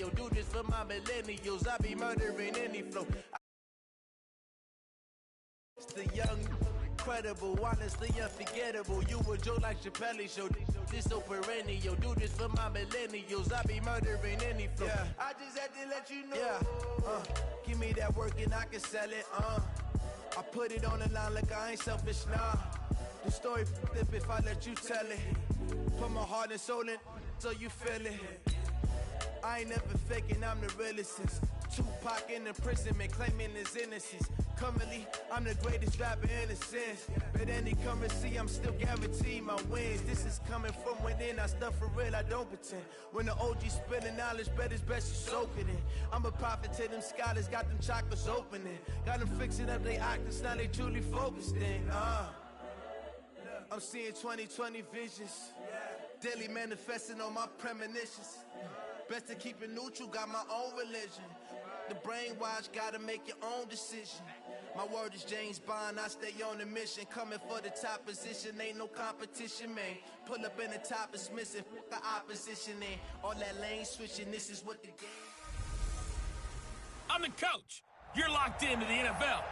perennial. Do this for my millennials. I be murdering any flow. It's the young, incredible, honestly unforgettable. You a Joe like Chappelle show. This so perennial. Do this for my millennials. I be murdering any flow. Yeah. I just had to let you know. Yeah. Give me that work and I can sell it. I put it on the line like I ain't selfish, nah. The story flip if I let you tell it. Put my heart and soul in so you feel it. I ain't never faking, I'm the realest since Tupac in imprisonment, claiming his innocence. Currently, I'm the greatest rapper in a sense. But any currency, I'm still guaranteed my wins. This is coming from within, I stuff for real, I don't pretend. When the OG spilling knowledge, bet it's best you soak it in. I'm a prophet to them scholars, got them chakras opening. Got them fixing up they octaves, now they truly focused in. I'm seeing 2020 visions. Daily manifesting on my premonitions. Best to keep it neutral, got my own religion. The brainwash, gotta make your own decision. My word is James Bond, I stay on a mission. Coming for the top position, ain't no competition, man. Pull up in the top is missing, the opposition in. All that lane switching, this is what the game. I'm the coach. You're locked into the NFL.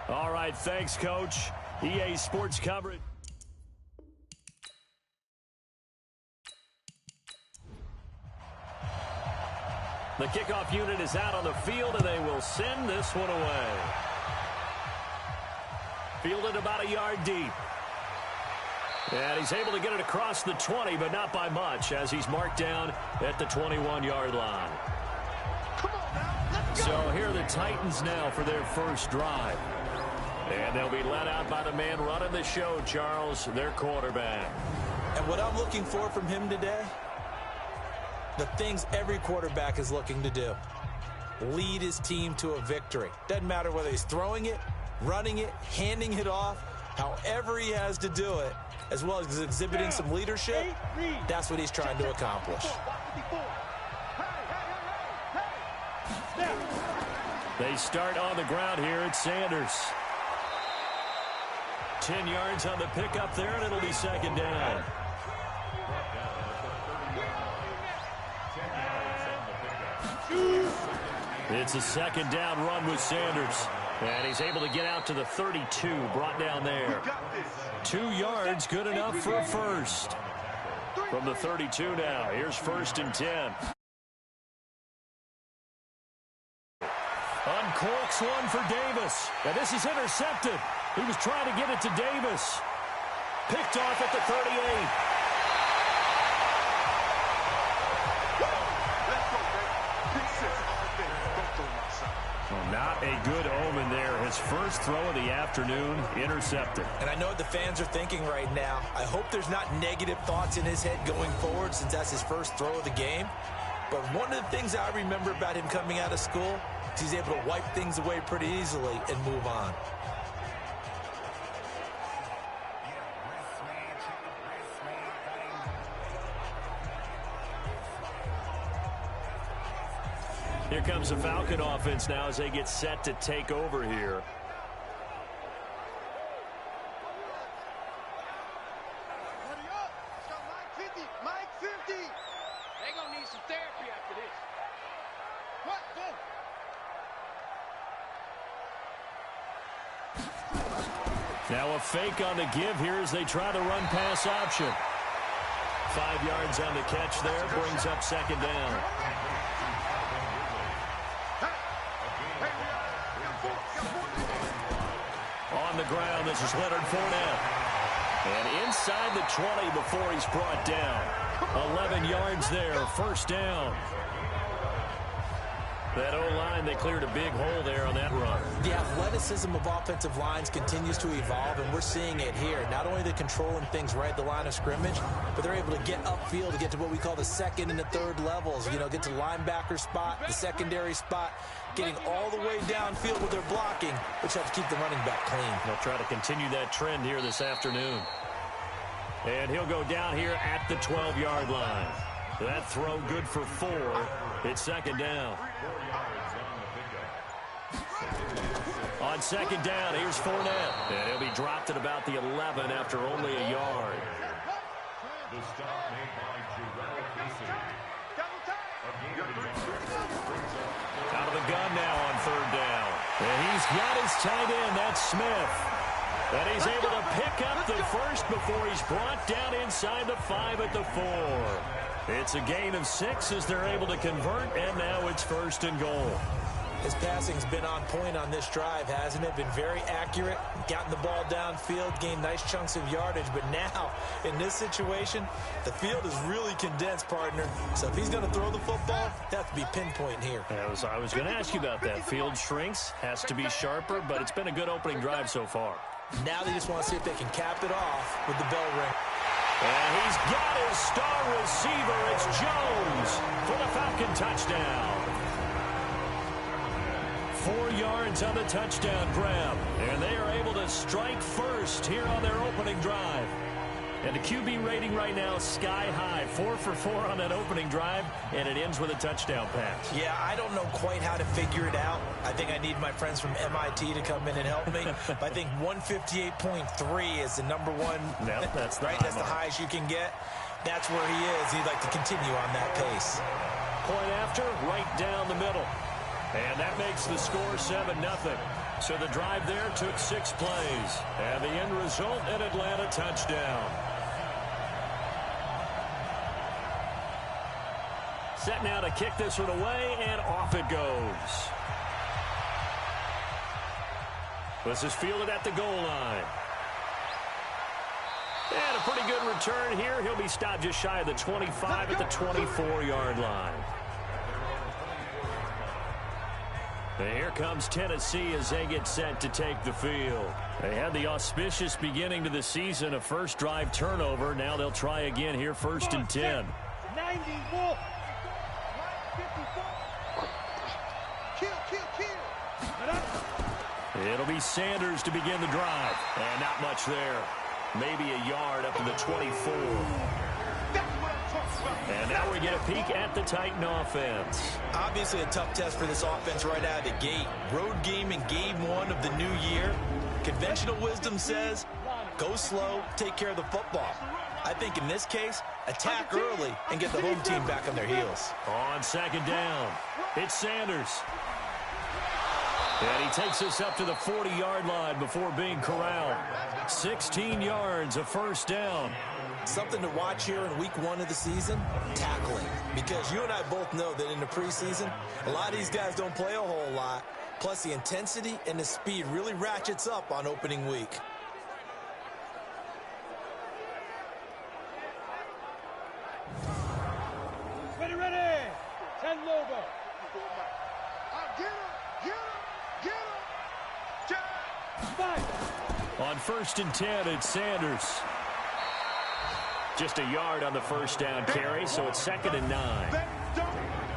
All right, thanks, Coach. EA Sports coverage. The kickoff unit is out on the field, and they will send this one away. Fielded about a yard deep. And he's able to get it across the 20, but not by much, as he's marked down at the 21-yard line. Come on now, let's go. So here are the Titans now for their first drive. And they'll be led out by the man running the show, Charles, their quarterback. And what I'm looking for from him today, the things every quarterback is looking to do. Lead his team to a victory. Doesn't matter whether he's throwing it, running it, handing it off, however he has to do it, as well as exhibiting some leadership, that's what he's trying to accomplish. They start on the ground here at Sanders. 10 yards on the pickup there, and it'll be second down. It's a second down run with Sanders. And he's able to get out to the 32, brought down there. 2 yards, good enough for a first. From the 32 now, here's 1st and 10. Uncorks one for Davis. And this is intercepted. He was trying to get it to Davis. Picked off at the 38. Well, not a good omen there. His first throw of the afternoon, intercepted. And I know what the fans are thinking right now. I hope there's not negative thoughts in his head going forward since that's his first throw of the game. But one of the things I remember about him coming out of school is he's able to wipe things away pretty easily and move on. Here comes the Falcon offense now as they get set to take over here. Mike 50. They're going to need some therapy after this. What? Go. Now a fake on the give here as they try the run pass option. 5 yards on the catch there, brings up second down. On the ground, this is Leonard Fournette. And inside the 20 before he's brought down. 11 yards there, first down. That O-line, they cleared a big hole there on that run. The athleticism of offensive lines continues to evolve, and we're seeing it here. Not only are they controlling things right at the line of scrimmage, but they're able to get upfield to get to what we call the second and the third levels. You know, get to linebacker spot, the secondary spot, getting all the way downfield with their blocking, which helps keep the running back clean. They'll try to continue that trend here this afternoon. And he'll go down here at the 12-yard line. That throw good for 4. It's second down. On second down, here's Fournette. And he'll be dropped at about the 11 after only a yard. The stop made by Jarrell Casey. third down. And he's got his tight end. That's Smith. And he's able to pick up the first before he's brought down inside the 5 at the 4. It's a gain of 6 as they're able to convert, and now it's 1st and goal. His passing's been on point on this drive, hasn't it? Been very accurate, gotten the ball downfield, gained nice chunks of yardage. But now, in this situation, the field is really condensed, partner. So if he's going to throw the football, that has to be pinpoint here. I was going to ask you about that. Field shrinks, has to be sharper, but it's been a good opening drive so far. Now they just want to see if they can cap it off with the bell ring. And he's got his star receiver. It's Jones for the Falcon touchdown. 4 yards on the touchdown grab. And they are able to strike first here on their opening drive. And the QB rating right now sky high. 4 for 4 on that opening drive, and it ends with a touchdown pass. Yeah, I don't know quite how to figure it out. I think I need my friends from MIT to come in and help me. But I think 158.3 is the number one. No, that's right. That's the highest you can get. That's where he is. He'd like to continue on that pace. Point after, right down the middle. And that makes the score 7-0. So the drive there took 6 plays. And the end result, an Atlanta touchdown. Set now to kick this one away, and off it goes. This is fielded at the goal line. And a pretty good return here. He'll be stopped just shy of the 25 at the 24-yard line. And here comes Tennessee as they get set to take the field. They had the auspicious beginning to the season, a first drive turnover. Now they'll try again here, 1st and 10. 94. It'll be Sanders to begin the drive. And not much there. Maybe a yard up to the 24. And now we get a peek at the Titan offense. Obviously a tough test for this offense right out of the gate. Road game in game 1 of the new year. Conventional wisdom says, go slow, take care of the football. I think in this case, attack early and get the home team back on their heels. On 2nd down, it's Sanders. And he takes us up to the 40-yard line before being corralled. 16 yards, a 1st down. Something to watch here in week 1 of the season, tackling. Because you and I both know that in the preseason, a lot of these guys don't play a whole lot. Plus the intensity and the speed really ratchets up on opening week. Ready, 10 Lobo. Get him. 5. On 1st and 10, it's Sanders. Just a yard on the 1st down carry, so it's 2nd and 9.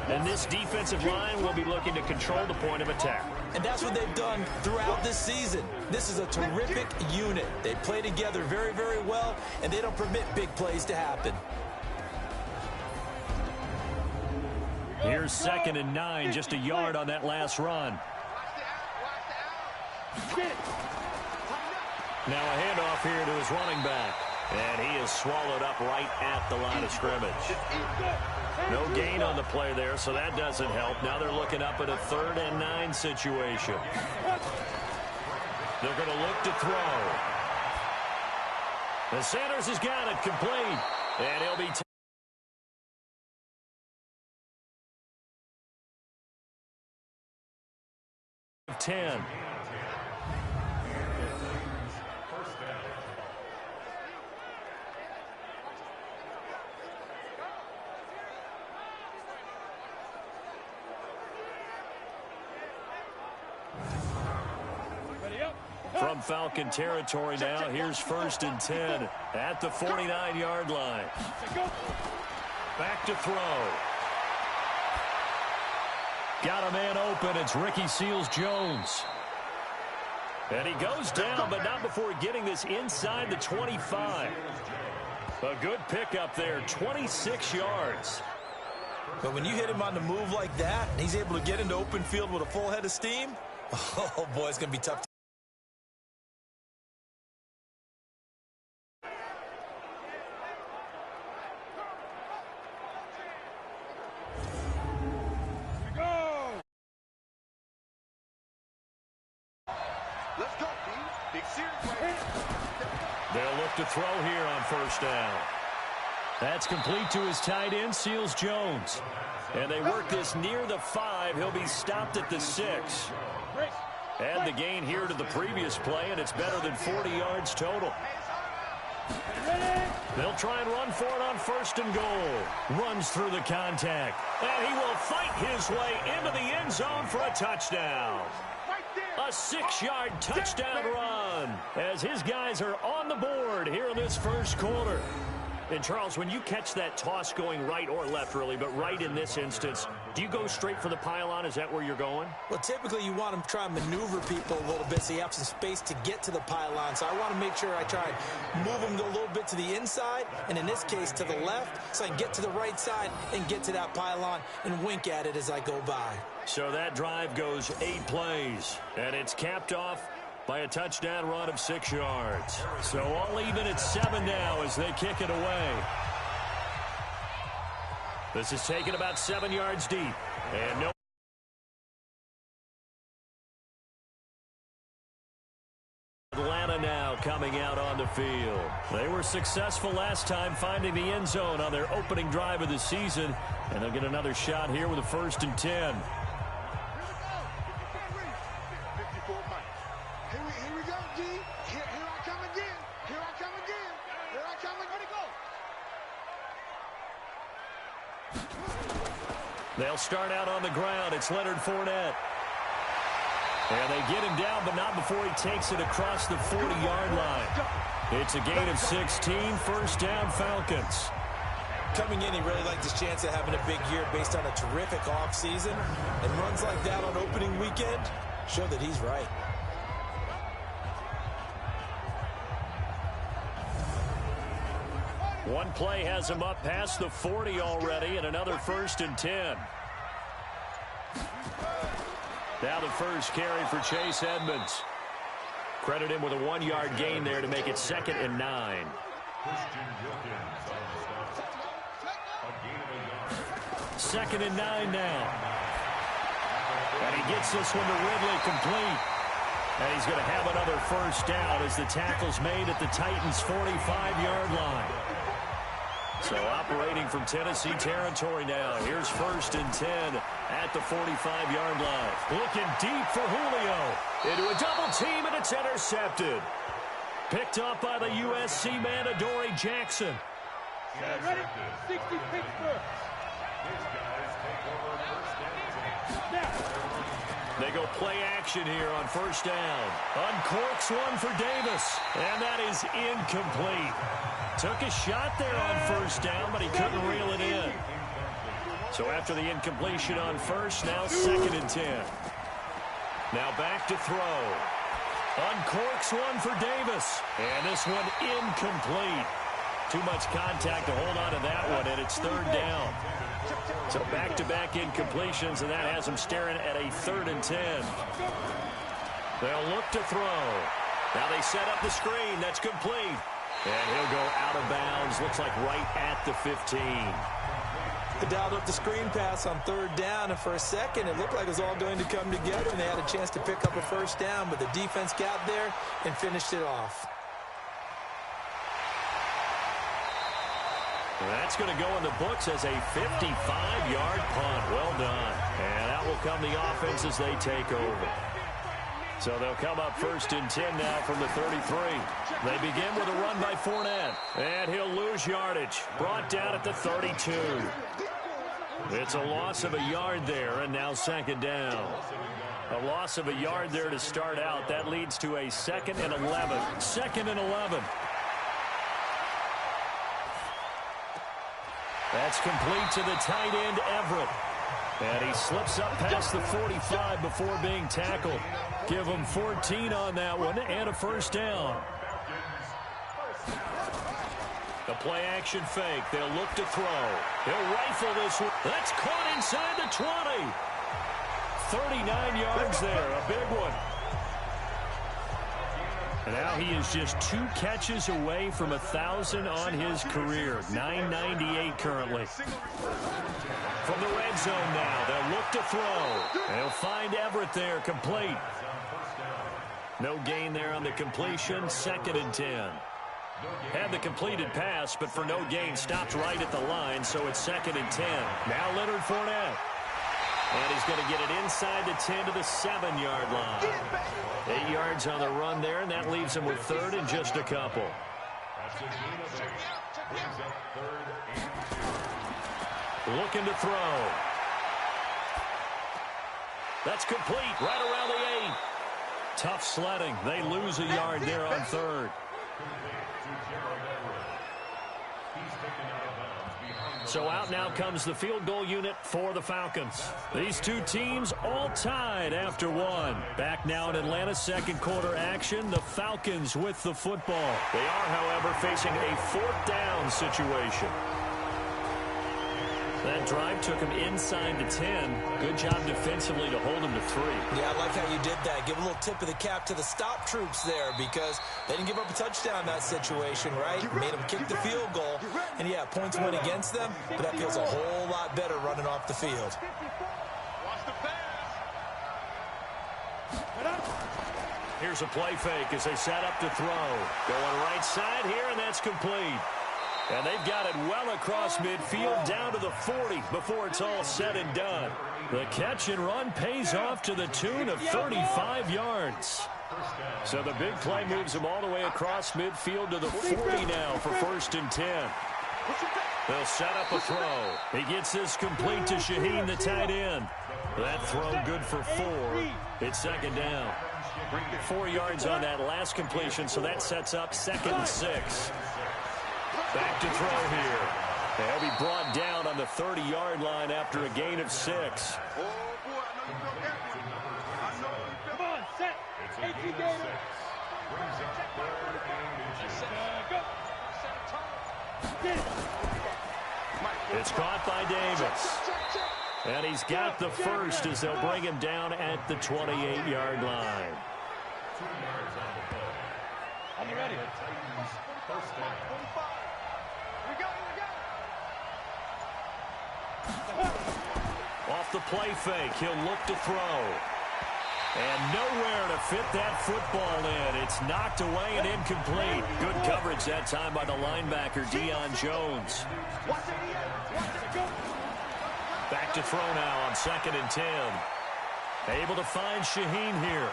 And this defensive line will be looking to control the point of attack. And that's what they've done throughout this season. This is a terrific unit. They play together very, very well, and they don't permit big plays to happen. Here's 2nd and 9, just a yard on that last run. Now a handoff here to his running back. And he is swallowed up right at the line of scrimmage. No gain on the play there, so that doesn't help. Now they're looking up at a 3rd and 9 situation. They're going to look to throw. And Sanders has got it complete. And he'll be 10. From Falcon territory now, here's 1st and 10 at the 49-yard line. Back to throw. Got a man open. It's Ricky Seals-Jones. And he goes down, but not before getting this inside the 25. A good pickup there, 26 yards. But when you hit him on the move like that, and he's able to get into open field with a full head of steam, oh boy, it's going to be tough to They'll look to throw here on first down. That's complete to his tight end, Seals Jones. And they work this near the 5. He'll be stopped at the 6. Add the gain here to the previous play, and it's better than 40 yards total. They'll try and run for it on first and goal. Runs through the contact. And he will fight his way into the end zone for a touchdown. A 6-yard touchdown run as his guys are on the board here in this first quarter. And, Charles, when you catch that toss going right or left, really, but right in this instance, do you go straight for the pylon? Is that where you're going? Well, typically you want to try and maneuver people a little bit so you have some space to get to the pylon. So I want to make sure I try and move them a little bit to the inside, and in this case to the left, so I can get to the right side and get to that pylon and wink at it as I go by. So that drive goes 8 plays, and it's capped off by a touchdown run of 6 yards. So all even at 7 now as they kick it away. This is taken about 7 yards deep. And no. Atlanta now coming out on the field. They were successful last time finding the end zone on their opening drive of the season. And they'll get another shot here with a 1st and 10. They'll start out on the ground. It's Leonard Fournette. And they get him down, but not before he takes it across the 40-yard line. It's a gain of 16, first down Falcons. Coming in, he really liked his chance of having a big year based on a terrific offseason. And runs like that on opening weekend show that he's right. One play has him up past the 40 already, and another 1st and 10. Now the first carry for Chase Edmonds. Credit him with a 1-yard gain there to make it 2nd and 9. 2nd and 9 now. And he gets this one to Ridley complete. And he's going to have another first down as the tackle's made at the Titans' 45-yard line. So operating from Tennessee territory now. Here's 1st and 10 at the 45-yard line. Looking deep for Julio. Into a double team, and it's intercepted. Picked up by the USC man, Adoree Jackson. Ready? 60 Pittsburgh. They go play action here on first down. Uncorks one for Davis, and that is incomplete. Took a shot there on first down, but he couldn't reel it in. So after the incompletion on first, now 2nd and 10. Now back to throw. Uncorks one for Davis, and this one incomplete. Too much contact to hold on to that one, and it's 3rd down. So back-to-back incompletions, and that has them staring at a 3rd and 10. They'll look to throw. Now they set up the screen. That's complete. And he'll go out of bounds. Looks like right at the 15. They dialed up the screen pass on 3rd down, and for a second it looked like it was all going to come together, and they had a chance to pick up a first down, but the defense got there and finished it off. That's going to go in the books as a 55-yard punt. Well done. And out will come the offense as they take over. So they'll come up 1st and 10 now from the 33. They begin with a run by Fournette. And he'll lose yardage. Brought down at the 32. It's a loss of a yard there, and now 2nd down. A loss of a yard there to start out. That leads to a 2nd and 11. 2nd and 11. That's complete to the tight end, Everett. And he slips up past the 45 before being tackled. Give him 14 on that one and a first down. The play action fake. They'll look to throw. He'll rifle this one. That's caught inside the 20. 39 yards there. A big one. And now he is just 2 catches away from 1,000 on his career. 998 currently. From the red zone now, they'll look to throw. They'll find Everett there, complete. No gain there on the completion, 2nd and 10. Had the completed pass, but for no gain, stopped right at the line, so it's 2nd and 10. Now Leonard Fournette. And he's going to get it inside the 10 to the 7-yard line. 8 yards on the run there, and that leaves him with 3rd and just a couple. Looking to throw. That's complete right around the 8. Tough sledding. They lose a yard there on 3rd. So out now comes the field goal unit for the Falcons. These two teams all tied after one. Back now in Atlanta's second quarter action, the Falcons with the football. They are, however, facing a 4th down situation. That drive took him inside the 10. Good job defensively to hold him to 3. Yeah, I like how you did that. Give a little tip of the cap to the stop troops there because they didn't give up a touchdown in that situation, right? Made them kick the field goal. And, yeah, points went against them, but that feels a whole lot better running off the field. Watch the pass. Here's a play fake as they set up to throw. Going right side here, and that's complete. And they've got it well across midfield down to the 40 before it's all said and done. The catch and run pays off to the tune of 35 yards. So the big play moves him all the way across midfield to the 40 now for 1st and 10. They'll set up a throw. He gets this complete to Shaheen, the tight end. That throw good for 4. It's 2nd down. 4 yards on that last completion, so that sets up 2nd and 6. Back to throw here. They'll be brought down on the 30-yard line after a gain of 6. Oh, boy, I know you feel it. Come on, set. 18 Gators. It's caught by Davis. And he's got the first as they'll bring him down at the 28-yard line. Are you ready? Off the play fake, he'll look to throw. And nowhere to fit that football in. It's knocked away and incomplete. Good coverage that time by the linebacker, Deion Jones. Back to throw now on 2nd and 10. Able to find Shaheen here.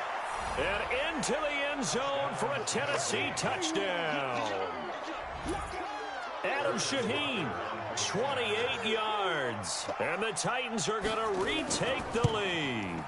And into the end zone for a Tennessee touchdown. Adam Shaheen, 28 yards. And the Titans are going to retake the lead.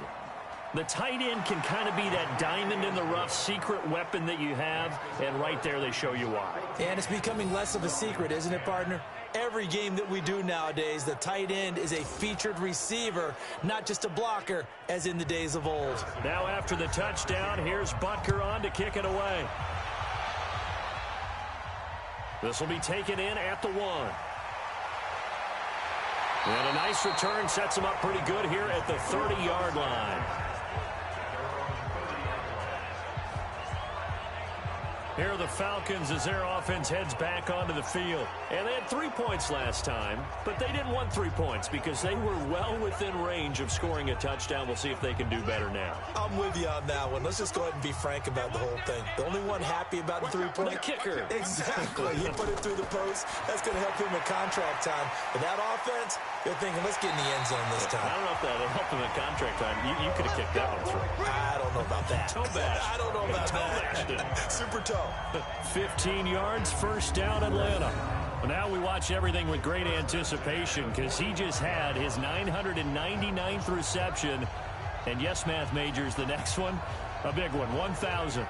The tight end can kind of be that diamond in the rough secret weapon that you have, and right there they show you why. And it's becoming less of a secret, isn't it, partner? Every game that we do nowadays, the tight end is a featured receiver, not just a blocker, as in the days of old. Now after the touchdown, here's Butker on to kick it away. This will be taken in at the 1. And a nice return sets him up pretty good here at the 30-yard line. Here are the Falcons as their offense heads back onto the field. And they had 3 points last time, but they didn't want 3 points because they were well within range of scoring a touchdown. We'll see if they can do better now. I'm with you on that one. Let's just go ahead and be frank about the whole thing. The only one happy about the 3-point. The kicker. Exactly. He put it through the post. That's going to help him with contract time. But that offense, they're thinking, let's get in the end zone this time. I don't know if that'll help him at contract time. You could have kicked that one through. I don't know about that. Toe bash. I don't know about that. Super toe. 15 yards, 1st down, Atlanta. Well, now we watch everything with great anticipation because he just had his 999th reception. And yes, math majors, the next one, a big one, 1,000.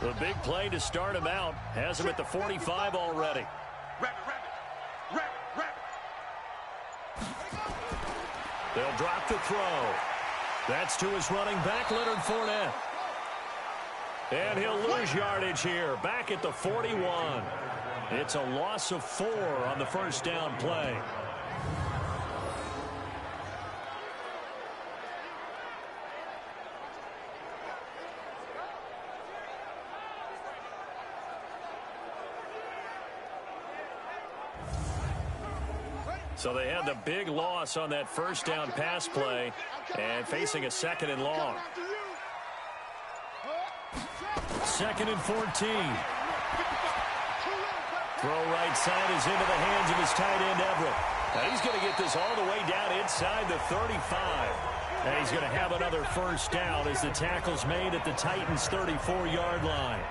The big play to start him out has him at the 45 already. They'll drop the throw. That's to his running back, Leonard Fournette. And he'll lose yardage here, back at the 41. It's a loss of 4 on the 1st down play. So they had the big loss on that 1st down pass play and facing a 2nd and long. 2nd and 14. Throw right side is into the hands of his tight end, Everett. Now he's going to get this all the way down inside the 35. And he's going to have another first down as the tackle's made at the Titans' 34-yard line.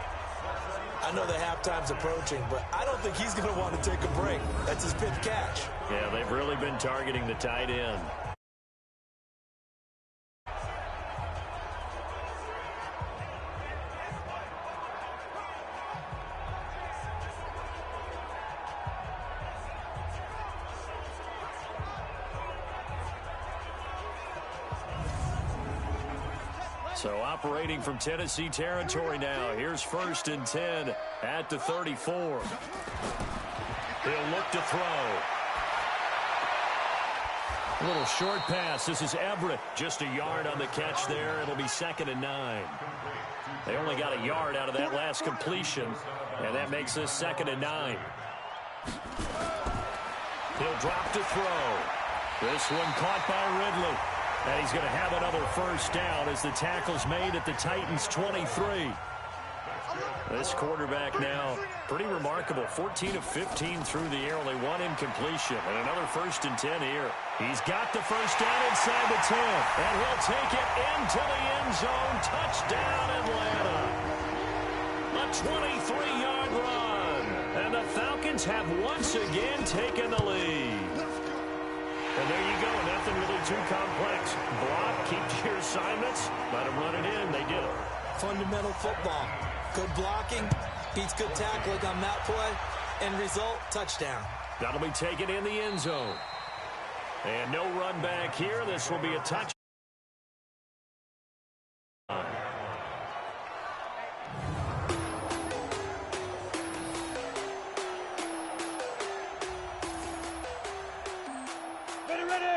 I know the halftime's approaching, but I don't think he's going to want to take a break. That's his pitch catch. Yeah, they've really been targeting the tight end. So operating from Tennessee territory now. Here's 1st and 10 at the 34. He'll look to throw. A little short pass. This is Everett. Just a yard on the catch there. It'll be 2nd and 9. They only got a yard out of that last completion, and that makes this 2nd and 9. He'll drop to throw. This one caught by Ridley. And he's going to have another first down as the tackle's made at the Titans' 23. This quarterback now, pretty remarkable. 14 of 15 through the air, only one incompletion. And another 1st and 10 here. He's got the first down inside the 10. And he'll take it into the end zone. Touchdown, Atlanta. A 23-yard run. And the Falcons have once again taken the lead. And there you go, nothing really too complex. Block, keep to your assignments, let them run it in. They did it. Fundamental football. Good blocking, beats good tackling on that play. End result, touchdown. That'll be taken in the end zone. And no run back here. This will be a touchdown.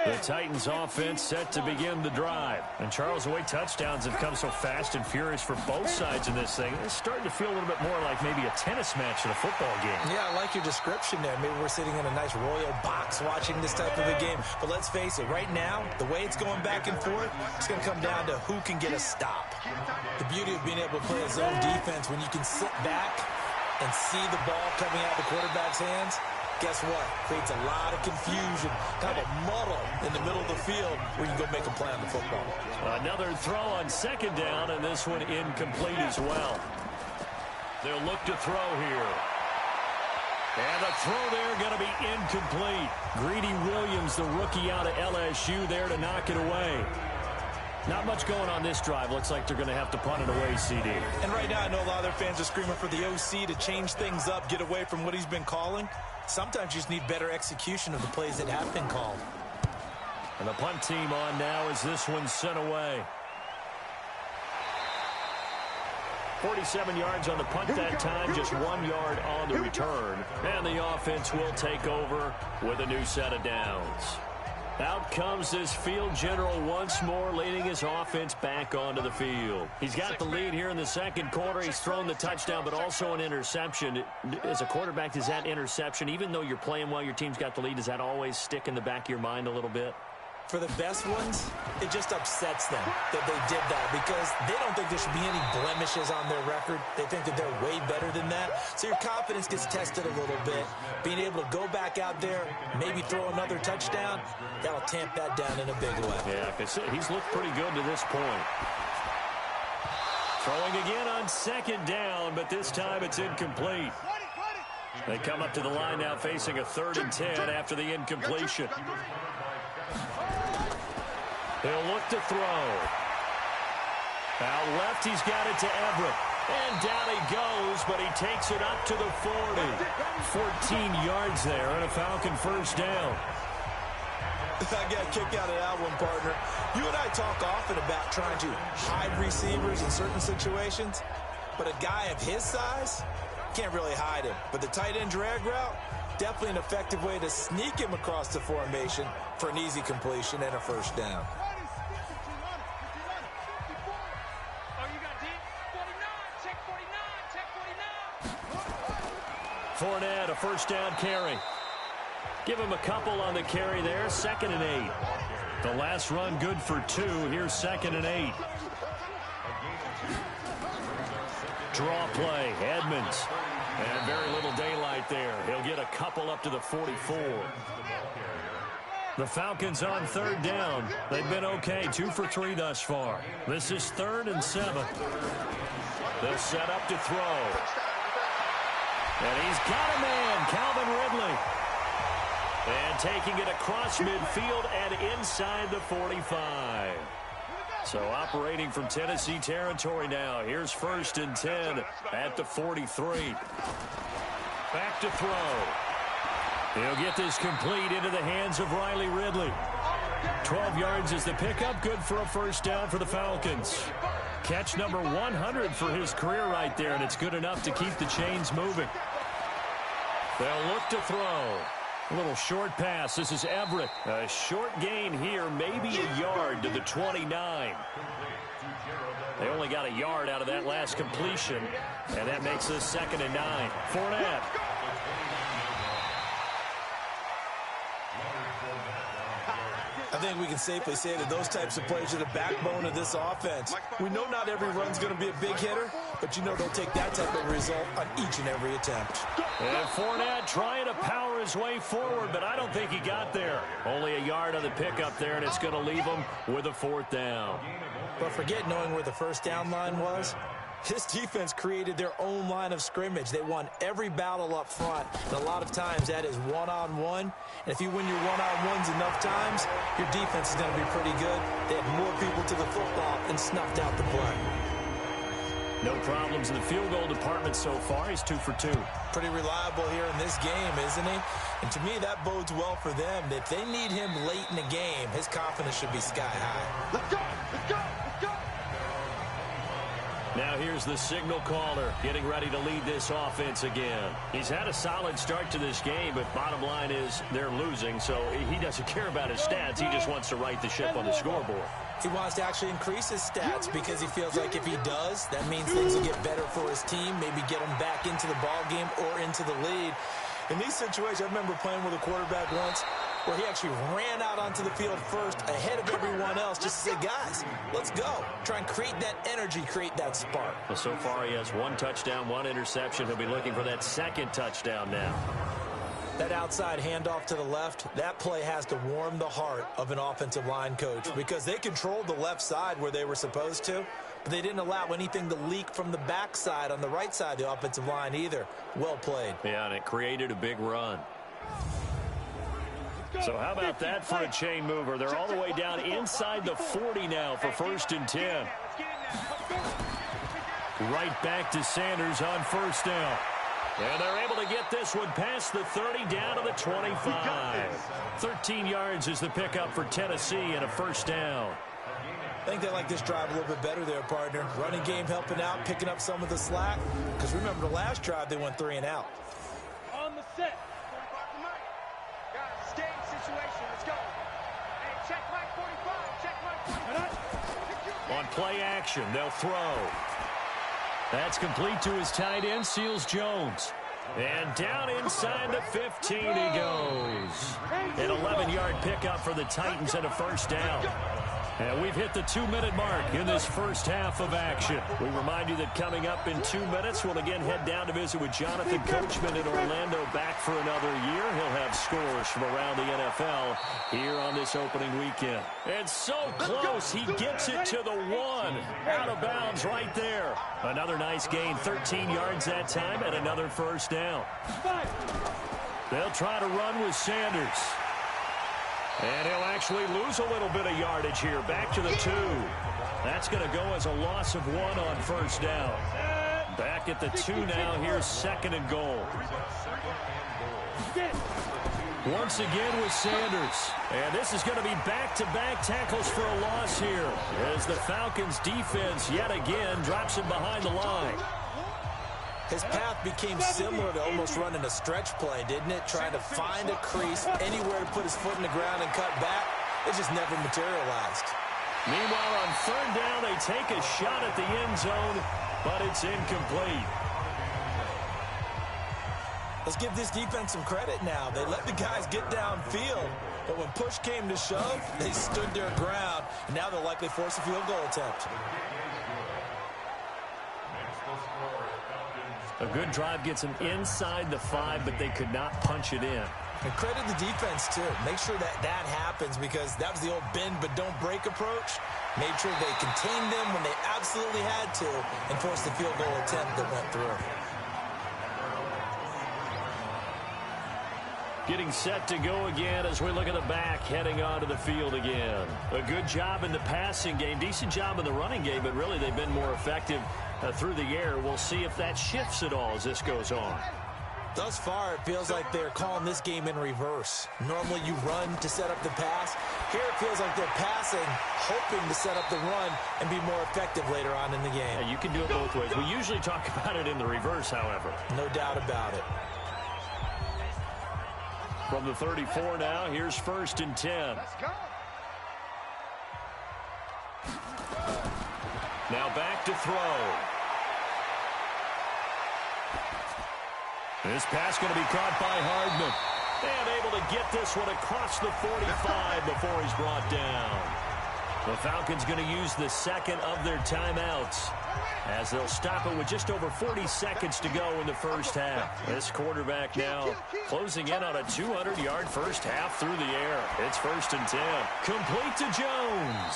The Titans offense set to begin the drive. And Charles, the way touchdowns have come so fast and furious for both sides in this thing, it's starting to feel a little bit more like maybe a tennis match than a football game. Yeah, I like your description there. Maybe we're sitting in a nice royal box watching this type of a game. But let's face it, right now, the way it's going back and forth, it's going to come down to who can get a stop. The beauty of being able to play a zone defense when you can sit back and see the ball coming out of the quarterback's hands, guess what? Creates a lot of confusion, kind of a muddle in the middle of the field where you can go make a play on the football. Another throw on 2nd down, and this one incomplete as well. They'll look to throw here. And the throw there going to be incomplete. Greedy Williams, the rookie out of LSU, there to knock it away. Not much going on this drive. Looks like they're going to have to punt it away, CD. And right now, I know a lot of their fans are screaming for the OC to change things up, get away from what he's been calling. Sometimes you just need better execution of the plays that have been called. And the punt team on now as this one's sent away. 47 yards on the punt that time, just 1 yard on the return. And the offense will take over with a new set of downs. Out comes this field general once more, leading his offense back onto the field. He's got the lead here in the 2nd quarter. He's thrown the touchdown, but also an interception. As a quarterback, does that interception, even though you're playing well, your team's got the lead, does that always stick in the back of your mind a little bit? For the best ones, it just upsets them that they did that because they don't think there should be any blemishes on their record. They think that they're way better than that. So your confidence gets tested a little bit. Being able to go back out there, maybe throw another touchdown, that'll tamp that down in a big way. Yeah, because he's looked pretty good to this point. Throwing again on 2nd down, but this time it's incomplete. They come up to the line now facing a 3rd and 10 after the incompletion. He'll look to throw. Out left, he's got it to Everett. And down he goes, but he takes it up to the 40. 14 yards there and a Falcon first down. I got a kick out of that one, partner. You and I talk often about trying to hide receivers in certain situations, but a guy of his size can't really hide him. But the tight end drag route, definitely an effective way to sneak him across the formation for an easy completion and a first down. Fournette, a first down carry. Give him a couple on the carry there. 2nd and 8. The last run good for 2. Here's 2nd and 8. draw play. Edmonds. And very little daylight there. He'll get a couple up to the 44. The Falcons on third down. They've been okay, 2 for 3 thus far. This is 3rd and 7. They'll set up to throw. And he's got a man, Calvin Ridley. And taking it across midfield and inside the 45. So operating from Tennessee territory now. Here's 1st and 10 at the 43. Back to throw. He'll get this complete into the hands of Riley Ridley. 12 yards is the pickup. Good for a first down for the Falcons. Catch number 100 for his career right there, and it's good enough to keep the chains moving. They'll look to throw. A little short pass. This is Everett. A short gain here, maybe a yard to the 29. They only got a yard out of that last completion, and that makes this 2nd and 9. Fournette. I think we can safely say that those types of plays are the backbone of this offense. We know not every run's going to be a big hitter, but you know they'll take that type of result on each and every attempt. And Fournette trying to power his way forward, but I don't think he got there. Only a yard on the pickup there, and it's going to leave him with a 4th down. But forget knowing where the first down line was. This defense created their own line of scrimmage. They won every battle up front, and a lot of times that is one-on-one. And if you win your one-on-ones enough times, your defense is going to be pretty good. They had more people to the football and snuffed out the play. No problems in the field goal department so far. He's 2 for 2. Pretty reliable here in this game, isn't he? And to me, that bodes well for them. If they need him late in the game, his confidence should be sky high. Let's go! Let's go! Let's go! Now here's the signal caller getting ready to lead this offense again. He's had a solid start to this game, but bottom line is they're losing, so he doesn't care about his stats. He just wants to right the ship on the scoreboard. He wants to actually increase his stats because he feels like if he does, that means things will get better for his team, maybe get him back into the ball game or into the lead. In these situations, I remember playing with a quarterback once where he actually ran out onto the field first ahead of everyone else just to say, guys, let's go. Try and create that energy, create that spark. Well, so far he has 1 touchdown, 1 interception. He'll be looking for that 2nd touchdown now. That outside handoff to the left, that play has to warm the heart of an offensive line coach because they controlled the left side where they were supposed to, but they didn't allow anything to leak from the backside on the right side of the offensive line either. Well played. Yeah, and it created a big run. So how about that for a chain mover? They're all the way down inside the 40 now for 1st and 10. Right back to Sanders on 1st down. And they're able to get this one past the 30 down to the 25. 13 yards is the pickup for Tennessee and a 1st down. I think they like this drive a little bit better there, partner. Running game helping out, picking up some of the slack. Because remember the last drive, they went 3 and out. On the set. Guys, stay in situation. Let's go. Hey, check Mike 45. Check Mike 45. On play action, they'll throw. That's complete to his tight end, Seals Jones. And down inside the 15 he goes. An 11-yard pickup for the Titans and a 1st down. And we've hit the 2-minute mark in this first half of action. We remind you that coming up in 2 minutes, we'll again head down to visit with Jonathan Coachman in Orlando, back for another year. He'll have scores from around the NFL here on this opening weekend. And so close, he gets it to the 1. Out of bounds right there. Another nice gain, 13 yards that time, and another 1st down. They'll try to run with Sanders. And he'll actually lose a little bit of yardage here. Back to the 2. That's going to go as a loss of 1 on 1st down. Back at the 2 now. Here's 2nd and goal. Once again with Sanders. And this is going to be back-to-back tackles for a loss here, as the Falcons defense yet again drops him behind the line. His path became similar to almost running a stretch play, didn't it? Trying to find a crease, anywhere to put his foot in the ground and cut back. It just never materialized. Meanwhile, on 3rd down, they take a shot at the end zone, but it's incomplete. Let's give this defense some credit now. They let the guys get downfield, but when push came to shove, they stood their ground, and now they'll likely force a field goal attempt. A good drive gets them inside the 5, but they could not punch it in. And credit the defense, too. Make sure that happens, because that was the old bend but don't break approach. Made sure they contained them when they absolutely had to and forced the field goal attempt that went through. Getting set to go again as we look at the back, heading onto the field again. A good job in the passing game, decent job in the running game, but really they've been more effective through the air. We'll see if that shifts at all as this goes on. Thus far, it feels like they're calling this game in reverse. Normally you run to set up the pass. Here it feels like they're passing, hoping to set up the run and be more effective later on in the game. Yeah, you can do it both ways. We usually talk about it in the reverse, however. No doubt about it. From the 34 now, here's 1st and 10. Let's go. Now back to throw. This pass going to be caught by Hardman. And able to get this one across the 45 before he's brought down. The Falcons going to use the second of their timeouts, as they'll stop it with just over 40 seconds to go in the first half. This quarterback now closing in on a 200-yard first half through the air. It's 1st and 10. Complete to Jones.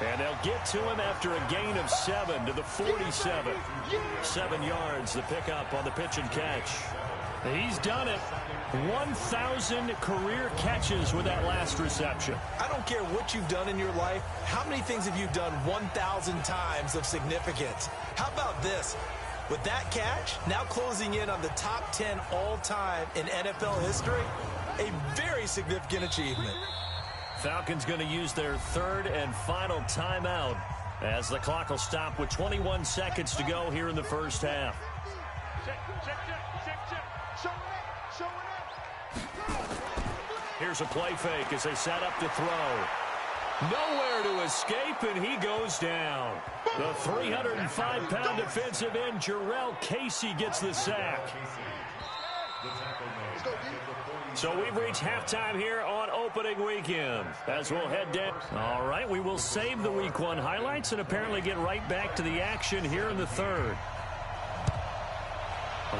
And they'll get to him after a gain of 7 to the 47. 7 yards, the pickup on the pitch and catch. He's done it. 1,000 career catches with that last reception. I don't care what you've done in your life. How many things have you done 1,000 times of significance? How about this? With that catch, now closing in on the top 10 all-time in NFL history, a very significant achievement. Falcons going to use their 3rd and final timeout as the clock will stop with 21 seconds to go here in the first half. Here's a play fake as they set up to throw. Nowhere to escape, and he goes down. The 305-pound defensive end, Jarrell Casey, gets the sack. So we've reached halftime here on opening weekend as we'll head down. All right, we will save the Week 1 highlights and apparently get right back to the action here in the 3rd.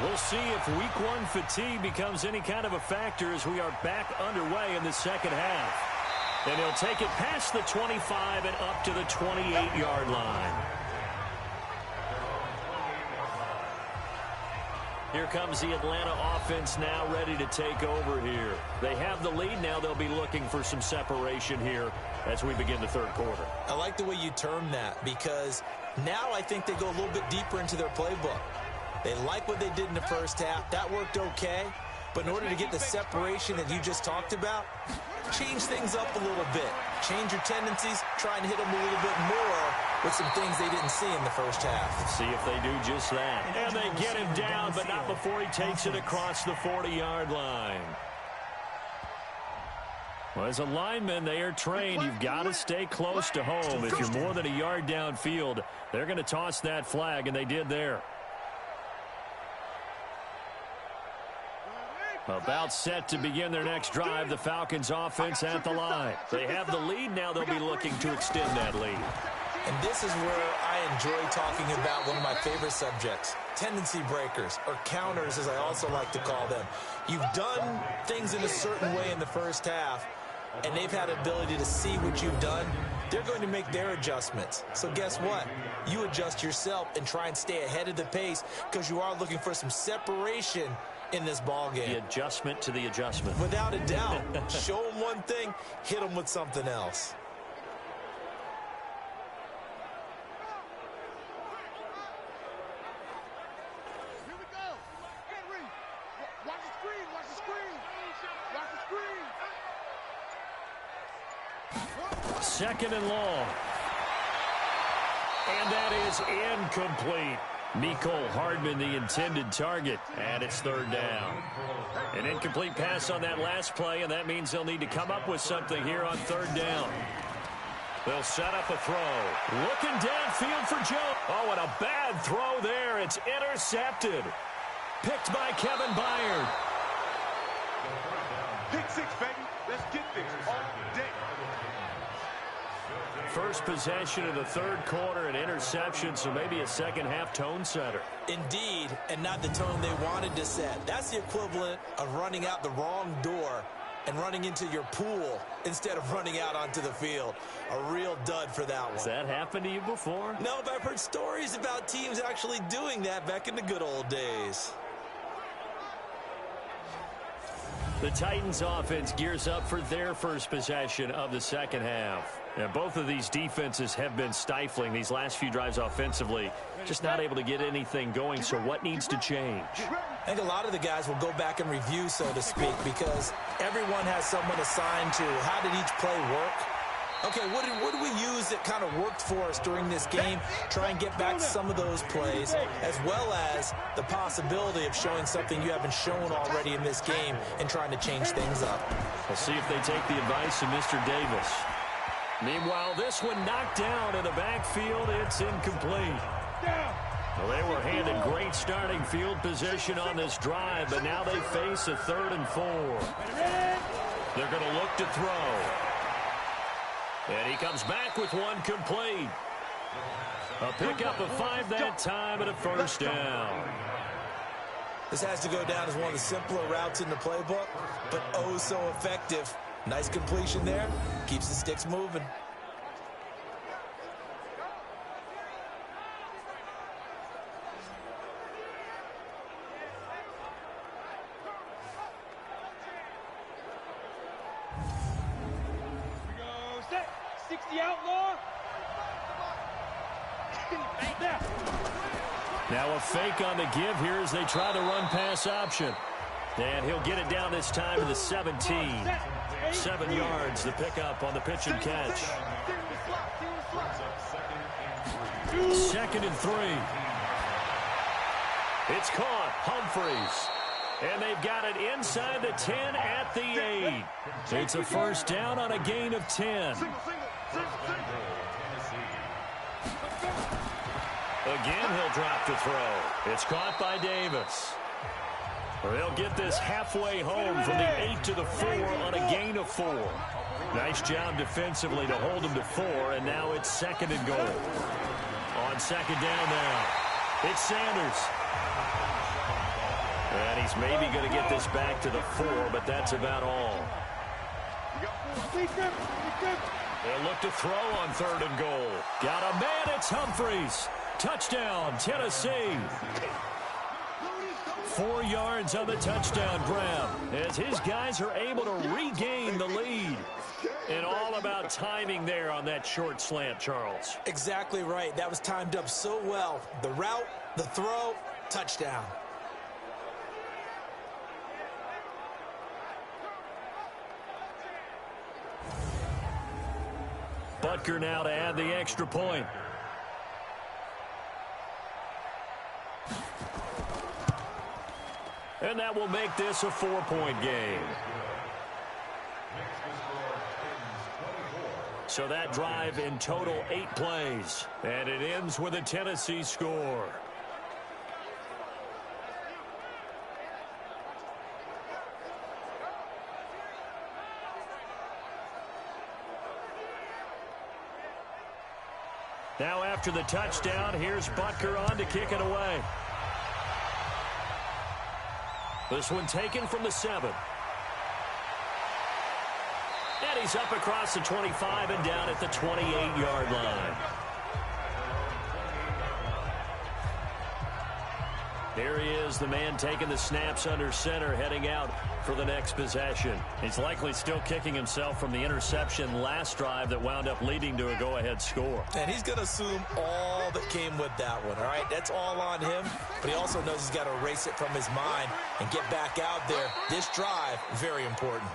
We'll see if Week 1 fatigue becomes any kind of a factor as we are back underway in the second half. And he'll take it past the 25 and up to the 28-yard line. Here comes the Atlanta offense now ready to take over here. They have the lead now. They'll be looking for some separation here as we begin the 3rd quarter. I like the way you term that, because now I think they go a little bit deeper into their playbook. They like what they did in the first half. That worked okay. But in order to get the separation that you just talked about, change things up a little bit. Change your tendencies, try and hit them a little bit more with some things they didn't see in the first half. See if they do just that. And they get him down, but not before he takes it across the 40-yard line. Well, as a lineman, they are trained. You've got to stay close to home. If you're more than a yard downfield, they're going to toss that flag, and they did there. About set to begin their next drive, the Falcons offense at the line. They have the lead. Now they'll be looking to extend that lead. And this is where I enjoy talking about one of my favorite subjects, tendency breakers, or counters as I also like to call them. You've done things in a certain way in the first half, and they've had ability to see what you've done. They're going to make their adjustments. So guess what? You adjust yourself and try and stay ahead of the pace, because you are looking for some separation in this ball game. The adjustment to the adjustment. Without a doubt. Show them one thing, hit them with something else. Here we go. Henry, watch the screen, watch the screen. Watch the screen. 2nd and long. And that is incomplete. Mecole Hardman, the intended target, and it's 3rd down. An incomplete pass on that last play, and that means they'll need to come up with something here on 3rd down. They'll set up a throw. Looking downfield for Joe. Oh, and a bad throw there. It's intercepted. Picked by Kevin Byard. Pick 6, baby. Let's get this all day. First possession of the third quarter, an interception, so maybe a second-half tone setter. Indeed, and not the tone they wanted to set. That's the equivalent of running out the wrong door and running into your pool instead of running out onto the field. A real dud for that one. Has that happened to you before? No, but I've heard stories about teams actually doing that back in the good old days. The Titans offense gears up for their first possession of the second half. And both of these defenses have been stifling these last few drives offensively. Just not able to get anything going, so what needs to change? I think a lot of the guys will go back and review, so to speak, because everyone has someone assigned to how did each play work. Okay, what did we use that kind of worked for us during this game? Try and get back to some of those plays, as well as the possibility of showing something you haven't shown already in this game and trying to change things up. We'll see if they take the advice of Mr. Davis. Meanwhile, this one knocked down in the backfield. It's incomplete. Well, they were handed great starting field position on this drive, but now they face a 3rd and 4. They're going to look to throw. And he comes back with one complete. A pickup of 5 that time and a first down. This has to go down as one of the simpler routes in the playbook, but oh so effective. Nice completion there. Keeps the sticks moving. We go set. 60 outlaw. Now a fake on the give here as they try the run-pass option. And he'll get it down this time to the 17. 7 yards, the pickup on the pitch and catch. 2nd and 3. It's caught. Humphries. And they've got it inside the 10 at the 8. It's a first down on a gain of 10. Again, he'll drop the throw. It's caught by Davis. They'll get this halfway home from the 8 to the 4 on a gain of 4. Nice job defensively to hold him to 4, and now it's 2nd and goal. On 2nd down now, it's Sanders. And he's maybe going to get this back to the 4, but that's about all. They'll look to throw on 3rd and goal. Got a man, it's Humphries. Touchdown, Tennessee. 4 yards on the touchdown grab as his guys are able to regain the lead. And all about timing there on that short slant, Charles. Exactly right. That was timed up so well. The route, the throw, touchdown. Butker now to add the extra point. And that will make this a 4-point game. So that drive in total 8 plays. And it ends with a Tennessee score. Now after the touchdown, here's Butker on to kick it away. This one taken from the 7. And he's up across the 25 and down at the 28-yard line. Here he is, the man taking the snaps under center, heading out for the next possession. He's likely still kicking himself from the interception last drive that wound up leading to a go-ahead score. And he's going to assume all that came with that one, all right? That's all on him, but he also knows he's got to erase it from his mind and get back out there. This drive, very important.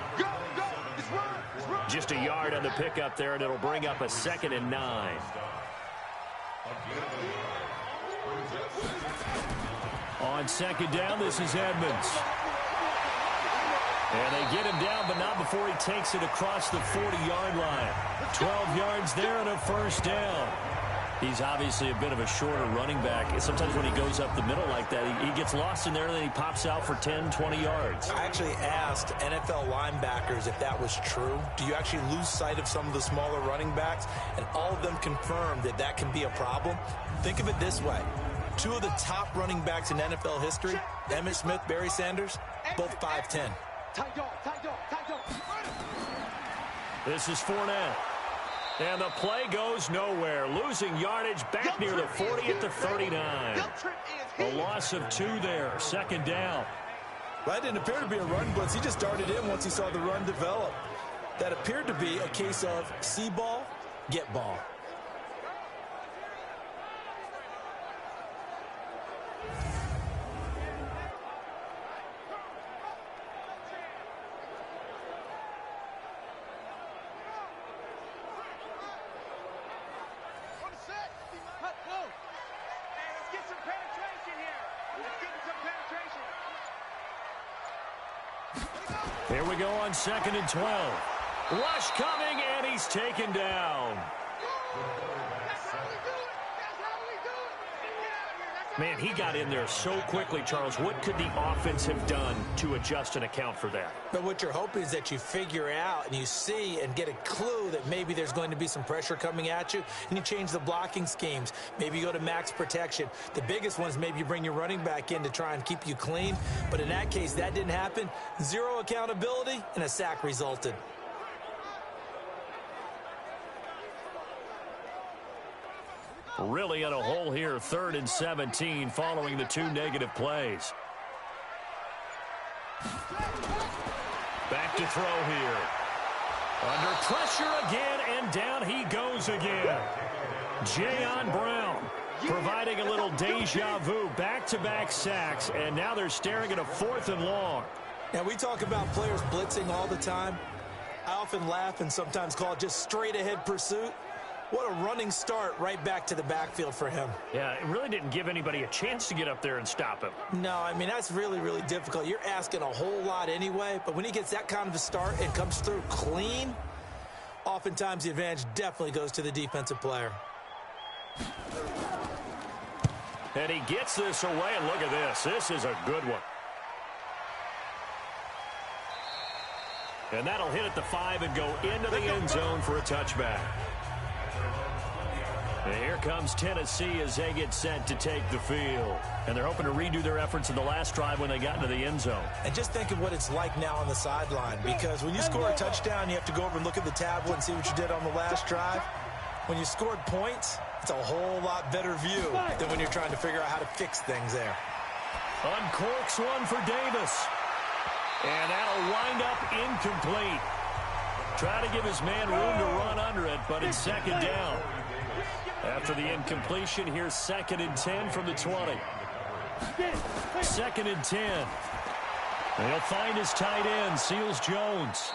Just a yard on the pickup there, and it'll bring up a 2nd and 9. On 2nd down, this is Edmonds. And they get him down, but not before he takes it across the 40-yard line. 12 yards there and a first down. He's obviously a bit of a shorter running back. Sometimes when he goes up the middle like that, he gets lost in there, and then he pops out for 10, 20 yards. I actually asked NFL linebackers if that was true. Do you actually lose sight of some of the smaller running backs? And all of them confirmed that that can be a problem. Think of it this way. Two of the top running backs in NFL history, Emmitt Smith, Barry Sanders, both 5'10". Tight dog, tight dog, tight dog. This is Fournette. And the play goes nowhere. Losing yardage back near the 40 at the 39. A loss of 2 there. Second down. That didn't appear to be a run blitz. He just darted in once he saw the run develop. That appeared to be a case of see ball, get ball. Here we go on 2nd and 12. Rush coming, and he's taken down. Man, he got in there so quickly, Charles. What could the offense have done to adjust and account for that? But what you're hoping is that you figure out and you see and get a clue that maybe there's going to be some pressure coming at you, and you change the blocking schemes. Maybe you go to max protection. The biggest one is maybe you bring your running back in to try and keep you clean. But in that case, that didn't happen. Zero accountability, and a sack resulted. Really in a hole here, 3rd and 17 following the 2 negative plays. Back to throw here. Under pressure again, and down he goes again. Jayon Brown providing a little deja vu. Back-to-back sacks, and now they're staring at a 4th and long. Now, we talk about players blitzing all the time. I often laugh and sometimes call it just straight-ahead pursuit. What a running start right back to the backfield for him. Yeah, it really didn't give anybody a chance to get up there and stop him. No, I mean, that's really, really difficult. You're asking a whole lot anyway, but when he gets that kind of a start and comes through clean, oftentimes the advantage definitely goes to the defensive player. And he gets this away, and look at this. This is a good one. And that'll hit at the 5 and go into the end zone for a touchback. And here comes Tennessee as they get set to take the field. And they're hoping to redo their efforts in the last drive when they got into the end zone. And just think of what it's like now on the sideline, because when you score a touchdown, you have to go over and look at the tablet and see what you did on the last drive. When you scored points, it's a whole lot better view than when you're trying to figure out how to fix things there. Uncorks one for Davis. And that'll wind up incomplete. Try to give his man room to run under it, but it's 2nd down. After the incompletion, here's 2nd and 10 from the 20. 2nd and 10. And he'll find his tight end, Seals Jones.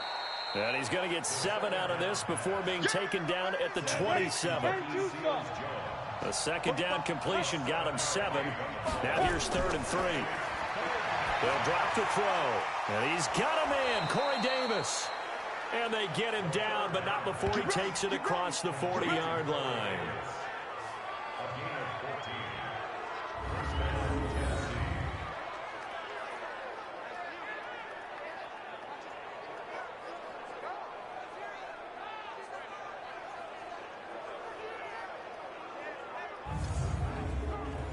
And he's going to get 7 out of this before being taken down at the 27. The 2nd down completion got him 7. Now here's 3rd and 3. They'll drop the throw. And he's got him in, Corey Davis. And they get him down, but not before he takes it across the 40-yard line.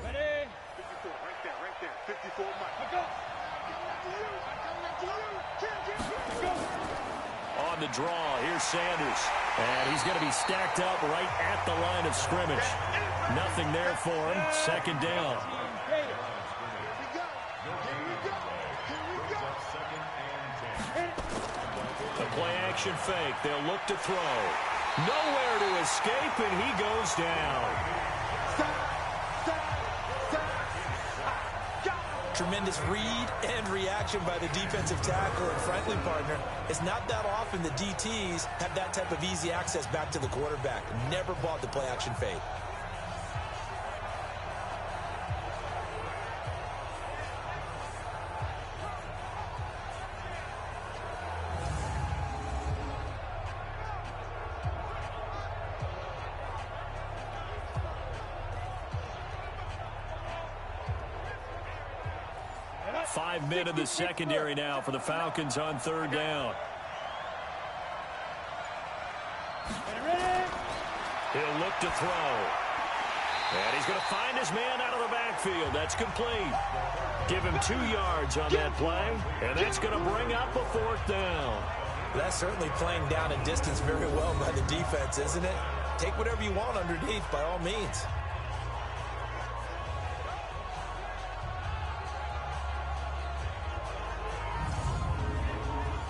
Ready? 54, right there. 54, Mike. Go. On the draw, here's Sanders. And he's going to be stacked up right at the line of scrimmage. Nothing there for him. 2nd down. The play action fake. They'll look to throw. Nowhere to escape, and he goes down. Tremendous read and reaction by the defensive tackle, and frankly, partner, it's not that often the DTs have that type of easy access back to the quarterback. Never bought the play action fade. 5 men in the secondary now for the Falcons on third down. He'll look to throw. And he's going to find his man out of the backfield. That's complete. Give him 2 yards on that play, and that's going to bring up a 4th down. That's certainly playing down a distance very well by the defense, isn't it? Take whatever you want underneath by all means.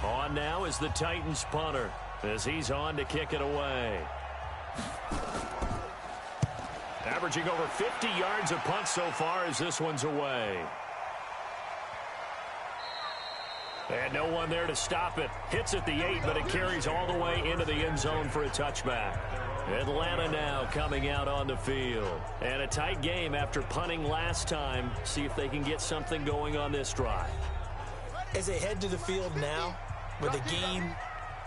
On now is the Titans punter as he's on to kick it away. Averaging over 50 yards a punt so far as this one's away. And no one there to stop it. Hits at the 8, but it carries all the way into the end zone for a touchback. Atlanta now coming out on the field. And a tight game after punting last time. See if they can get something going on this drive. As they head to the field now, with the game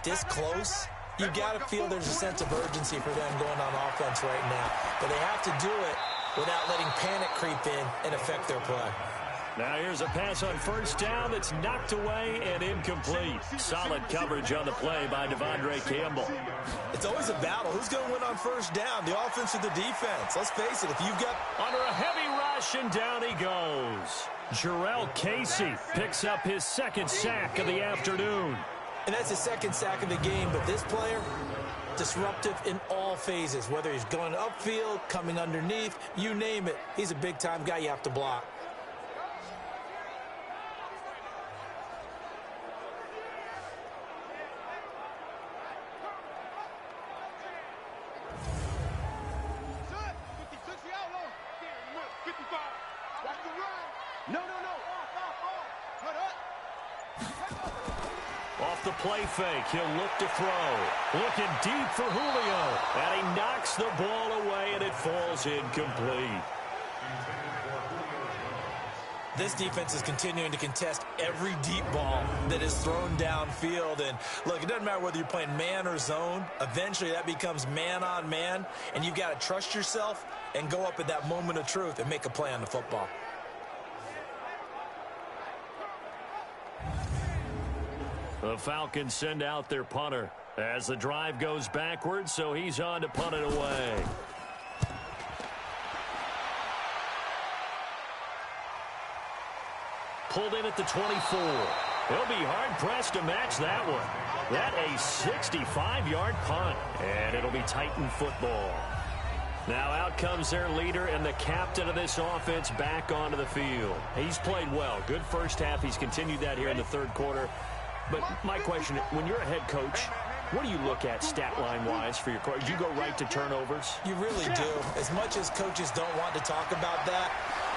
this close, you got to feel there's a sense of urgency for them going on offense right now. But they have to do it without letting panic creep in and affect their play. Now here's a pass on first down that's knocked away and incomplete. Solid coverage on the play by Devondre Campbell. It's always a battle. Who's going to win on first down, the offense or the defense? Let's face it, if you've got... Under a heavy rush, and down he goes. Jarrell Casey picks up his 2nd sack of the afternoon. And that's his 2nd sack of the game, but this player, disruptive in all phases, whether he's going upfield, coming underneath, you name it. He's a big-time guy you have to block. Off the play fake, he'll look to throw. Looking deep for Julio. And he knocks the ball away, and it falls incomplete. This defense is continuing to contest every deep ball that is thrown downfield. And, look, it doesn't matter whether you're playing man or zone. Eventually, that becomes man-on-man, and you've got to trust yourself and go up at that moment of truth and make a play on the football. The Falcons send out their punter as the drive goes backwards, so he's on to punt it away. Pulled in at the 24. He'll be hard-pressed to match that one. That a 65-yard punt, and it'll be Titan football. Now out comes their leader and the captain of this offense back onto the field. He's played well. Good first half. He's continued that here in the 3rd quarter. But my question, when you're a head coach, what do you look at stat line-wise for your coach? Do you go right to turnovers? You really do. As much as coaches don't want to talk about that,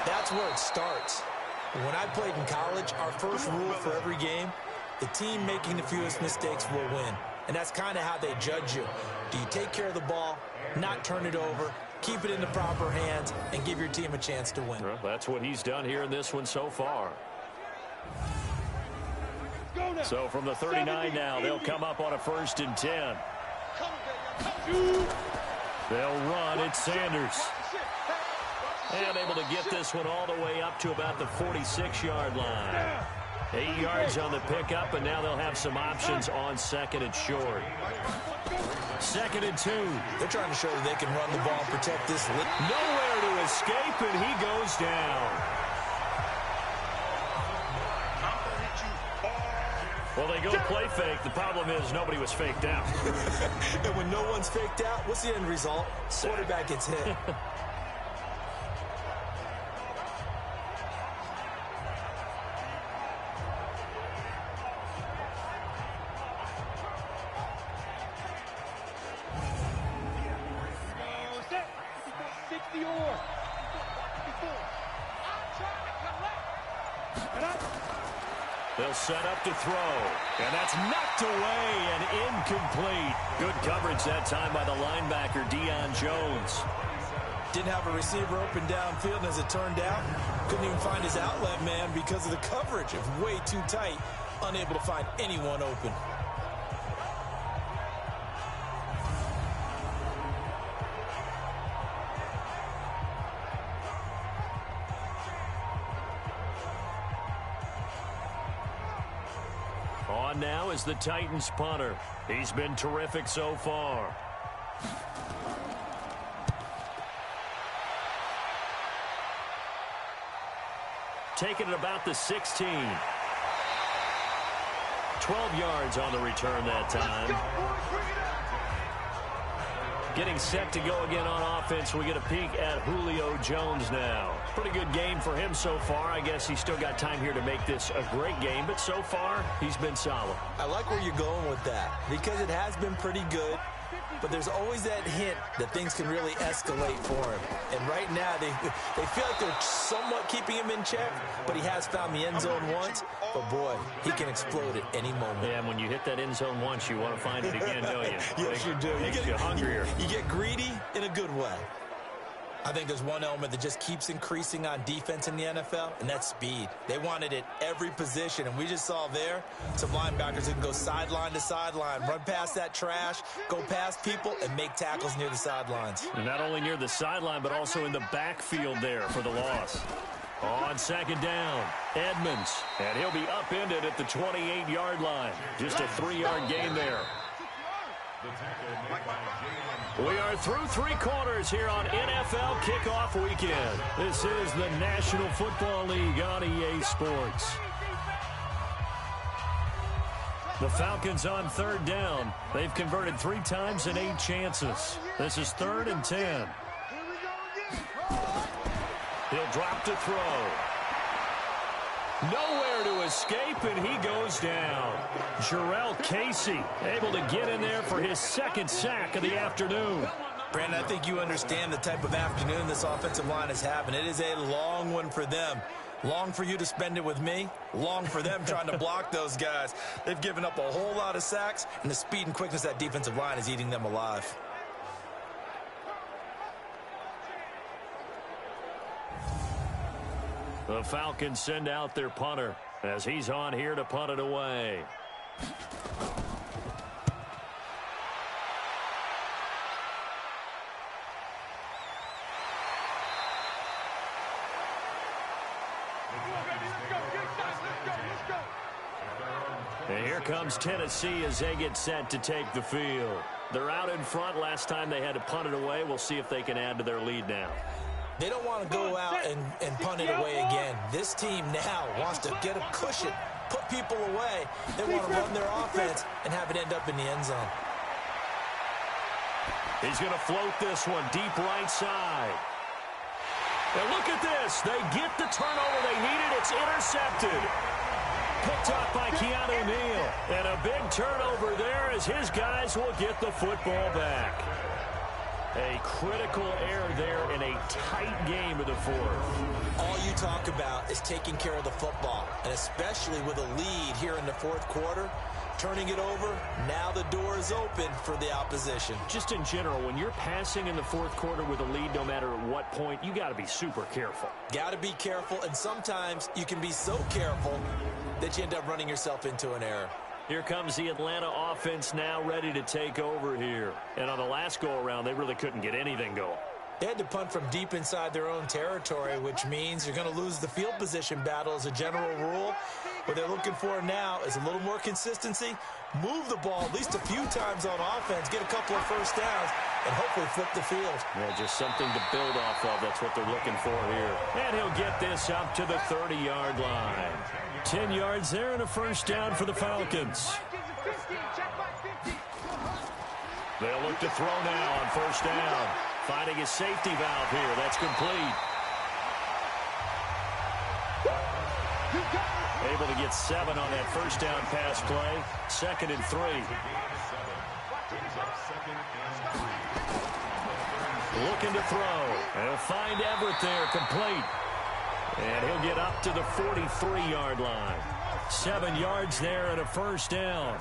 that's where it starts. When I played in college, our first rule for every game, the team making the fewest mistakes will win. And that's kind of how they judge you. Do you take care of the ball, not turn it over, keep it in the proper hands, and give your team a chance to win? Well, that's what he's done here in this one so far. So from the 39 now, they'll come up on a 1st and 10. They'll run. It's Sanders. And able to get this one all the way up to about the 46-yard line. 8 yards on the pickup, and now they'll have some options on 2nd and short. 2nd and 2. They're trying to show that they can run the ball and protect this. Nowhere to escape, and he goes down. Well, they go play fake. The problem is nobody was faked out. And when no one's faked out, what's the end result? Quarterback gets hit. They'll set up to throw, and that's knocked away and incomplete. Good coverage that time by the linebacker, Deion Jones. Didn't have a receiver open downfield, and as it turned out, couldn't even find his outlet man because of the coverage. It was way too tight, unable to find anyone open. on now is the Titans punter. He's been terrific so far. Taking it about the 16. 12 yards on the return that time. Getting set to go again on offense. We get a peek at Julio Jones now. Pretty good game for him so far. I guess he's still got time here to make this a great game, but so far, he's been solid. I like where you're going with that because it has been pretty good, but there's always that hint that things can really escalate for him. And right now, they feel like they're somewhat keeping him in check, but he has found the end zone once. But, boy, he can explode at any moment. Yeah, and when you hit that end zone once, you want to find it again, don't you? Yes, you do. Makes you hungrier. You get greedy in a good way. I think there's one element that just keeps increasing on defense in the NFL, and that's speed. They want it at every position, and we just saw there some linebackers who can go sideline to sideline, run past that trash, go past people, and make tackles near the sidelines. And not only near the sideline, but also in the backfield there for the loss. On second down, Edmonds, and he'll be upended at the 28-yard line. Just a 3-yard gain there. We are through 3 quarters here on NFL Kickoff Weekend. This is the National Football League on EA Sports. The Falcons on third down. They've converted 3 times in 8 chances. This is 3rd and 10. He'll drop to throw. Nowhere to escape, and he goes down. Jarrell Casey able to get in there for his 2nd sack of the afternoon. Brandon, I think you understand the type of afternoon this offensive line is having. It is a long one for them. Long for you to spend it with me. Long for them trying to block those guys. They've given up a whole lot of sacks, and the speed and quickness of that defensive line is eating them alive. The Falcons send out their punter as he's on here to punt it away. And here comes Tennessee as they get set to take the field. They're out in front. Last time they had to punt it away. We'll see if they can add to their lead now. They don't want to go out and punt it away again. This team now wants to get a cushion, put people away. They want to run their offense and have it end up in the end zone. He's going to float this one deep right side. And look at this. They get the turnover they needed. It's intercepted. Picked up by Keanu Neal. And a big turnover there as his guys will get the football back. A critical error there in a tight game of the 4th. All you talk about is taking care of the football, and especially with a lead here in the 4th quarter, turning it over, now the door is open for the opposition. Just in general, when you're passing in the 4th quarter with a lead, no matter at what point, you got to be super careful. Got to be careful, and sometimes you can be so careful that you end up running yourself into an error. Here comes the Atlanta offense now ready to take over here. And on the last go-around, they really couldn't get anything going. They had to punt from deep inside their own territory, which means you're going to lose the field position battle as a general rule. What they're looking for now is a little more consistency, move the ball at least a few times on offense, get a couple of first downs, and hopefully flip the field. Yeah, just something to build off of. That's what they're looking for here. And he'll get this up to the 30-yard line. 10 yards there and a first down for the Falcons. They'll look to throw now on first down. Finding a safety valve here. That's complete. Able to get 7 on that first down pass play. 2nd and 3. Looking to throw. And he'll find Everett there, complete. And he'll get up to the 43-yard line. 7 yards there and a first down.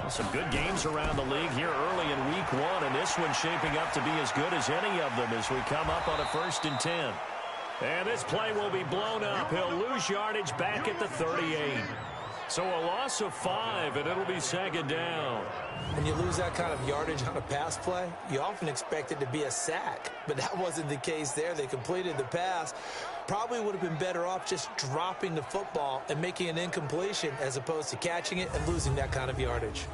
Some good games around the league here early in week 1, and this one's shaping up to be as good as any of them as we come up on a 1st and 10. And this play will be blown up. He'll lose yardage back at the 38. So a loss of 5, and it'll be second down. When you lose that kind of yardage on a pass play, you often expect it to be a sack. But that wasn't the case there. They completed the pass. Probably would have been better off just dropping the football and making an incompletion as opposed to catching it and losing that kind of yardage.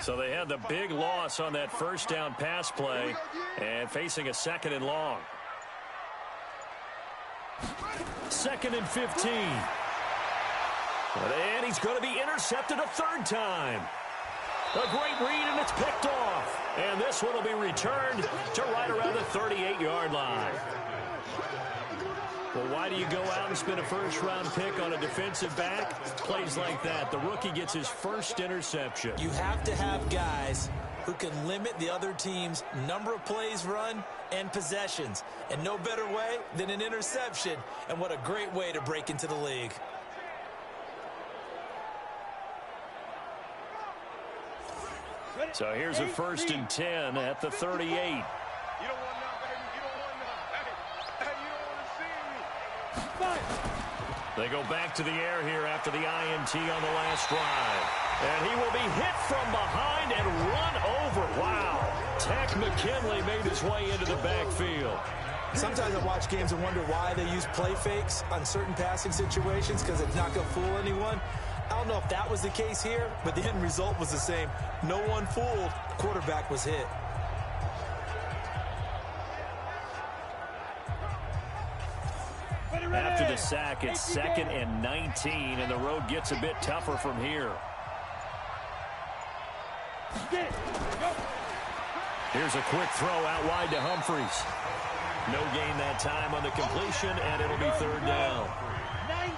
So they had the big loss on that first down pass play and facing a 2nd and long. 2nd and 15. And he's going to be intercepted a 3rd time. A great read, and it's picked off. And this one will be returned to right around the 38-yard line. Well, why do you go out and spend a first-round pick on a defensive back? Plays like that. The rookie gets his first interception. You have to have guys who can limit the other team's number of plays run and possessions. And no better way than an interception. And what a great way to break into the league. So here's a 1st and 10 at the 38. You don't want none, baby. You don't want none. Hey, you don't want to see me. They go back to the air here after the INT on the last drive. And he will be hit from behind and run over. Wow. Tech McKinley made his way into the backfield. Sometimes I watch games and wonder why they use play fakes on certain passing situations because it's not going to fool anyone. I don't know if that was the case here, but the end result was the same. No one fooled. The quarterback was hit. After the sack, it's 2nd and 19, and the road gets a bit tougher from here. Here's a quick throw out wide to Humphries. No gain that time on the completion, and it'll be 3rd down.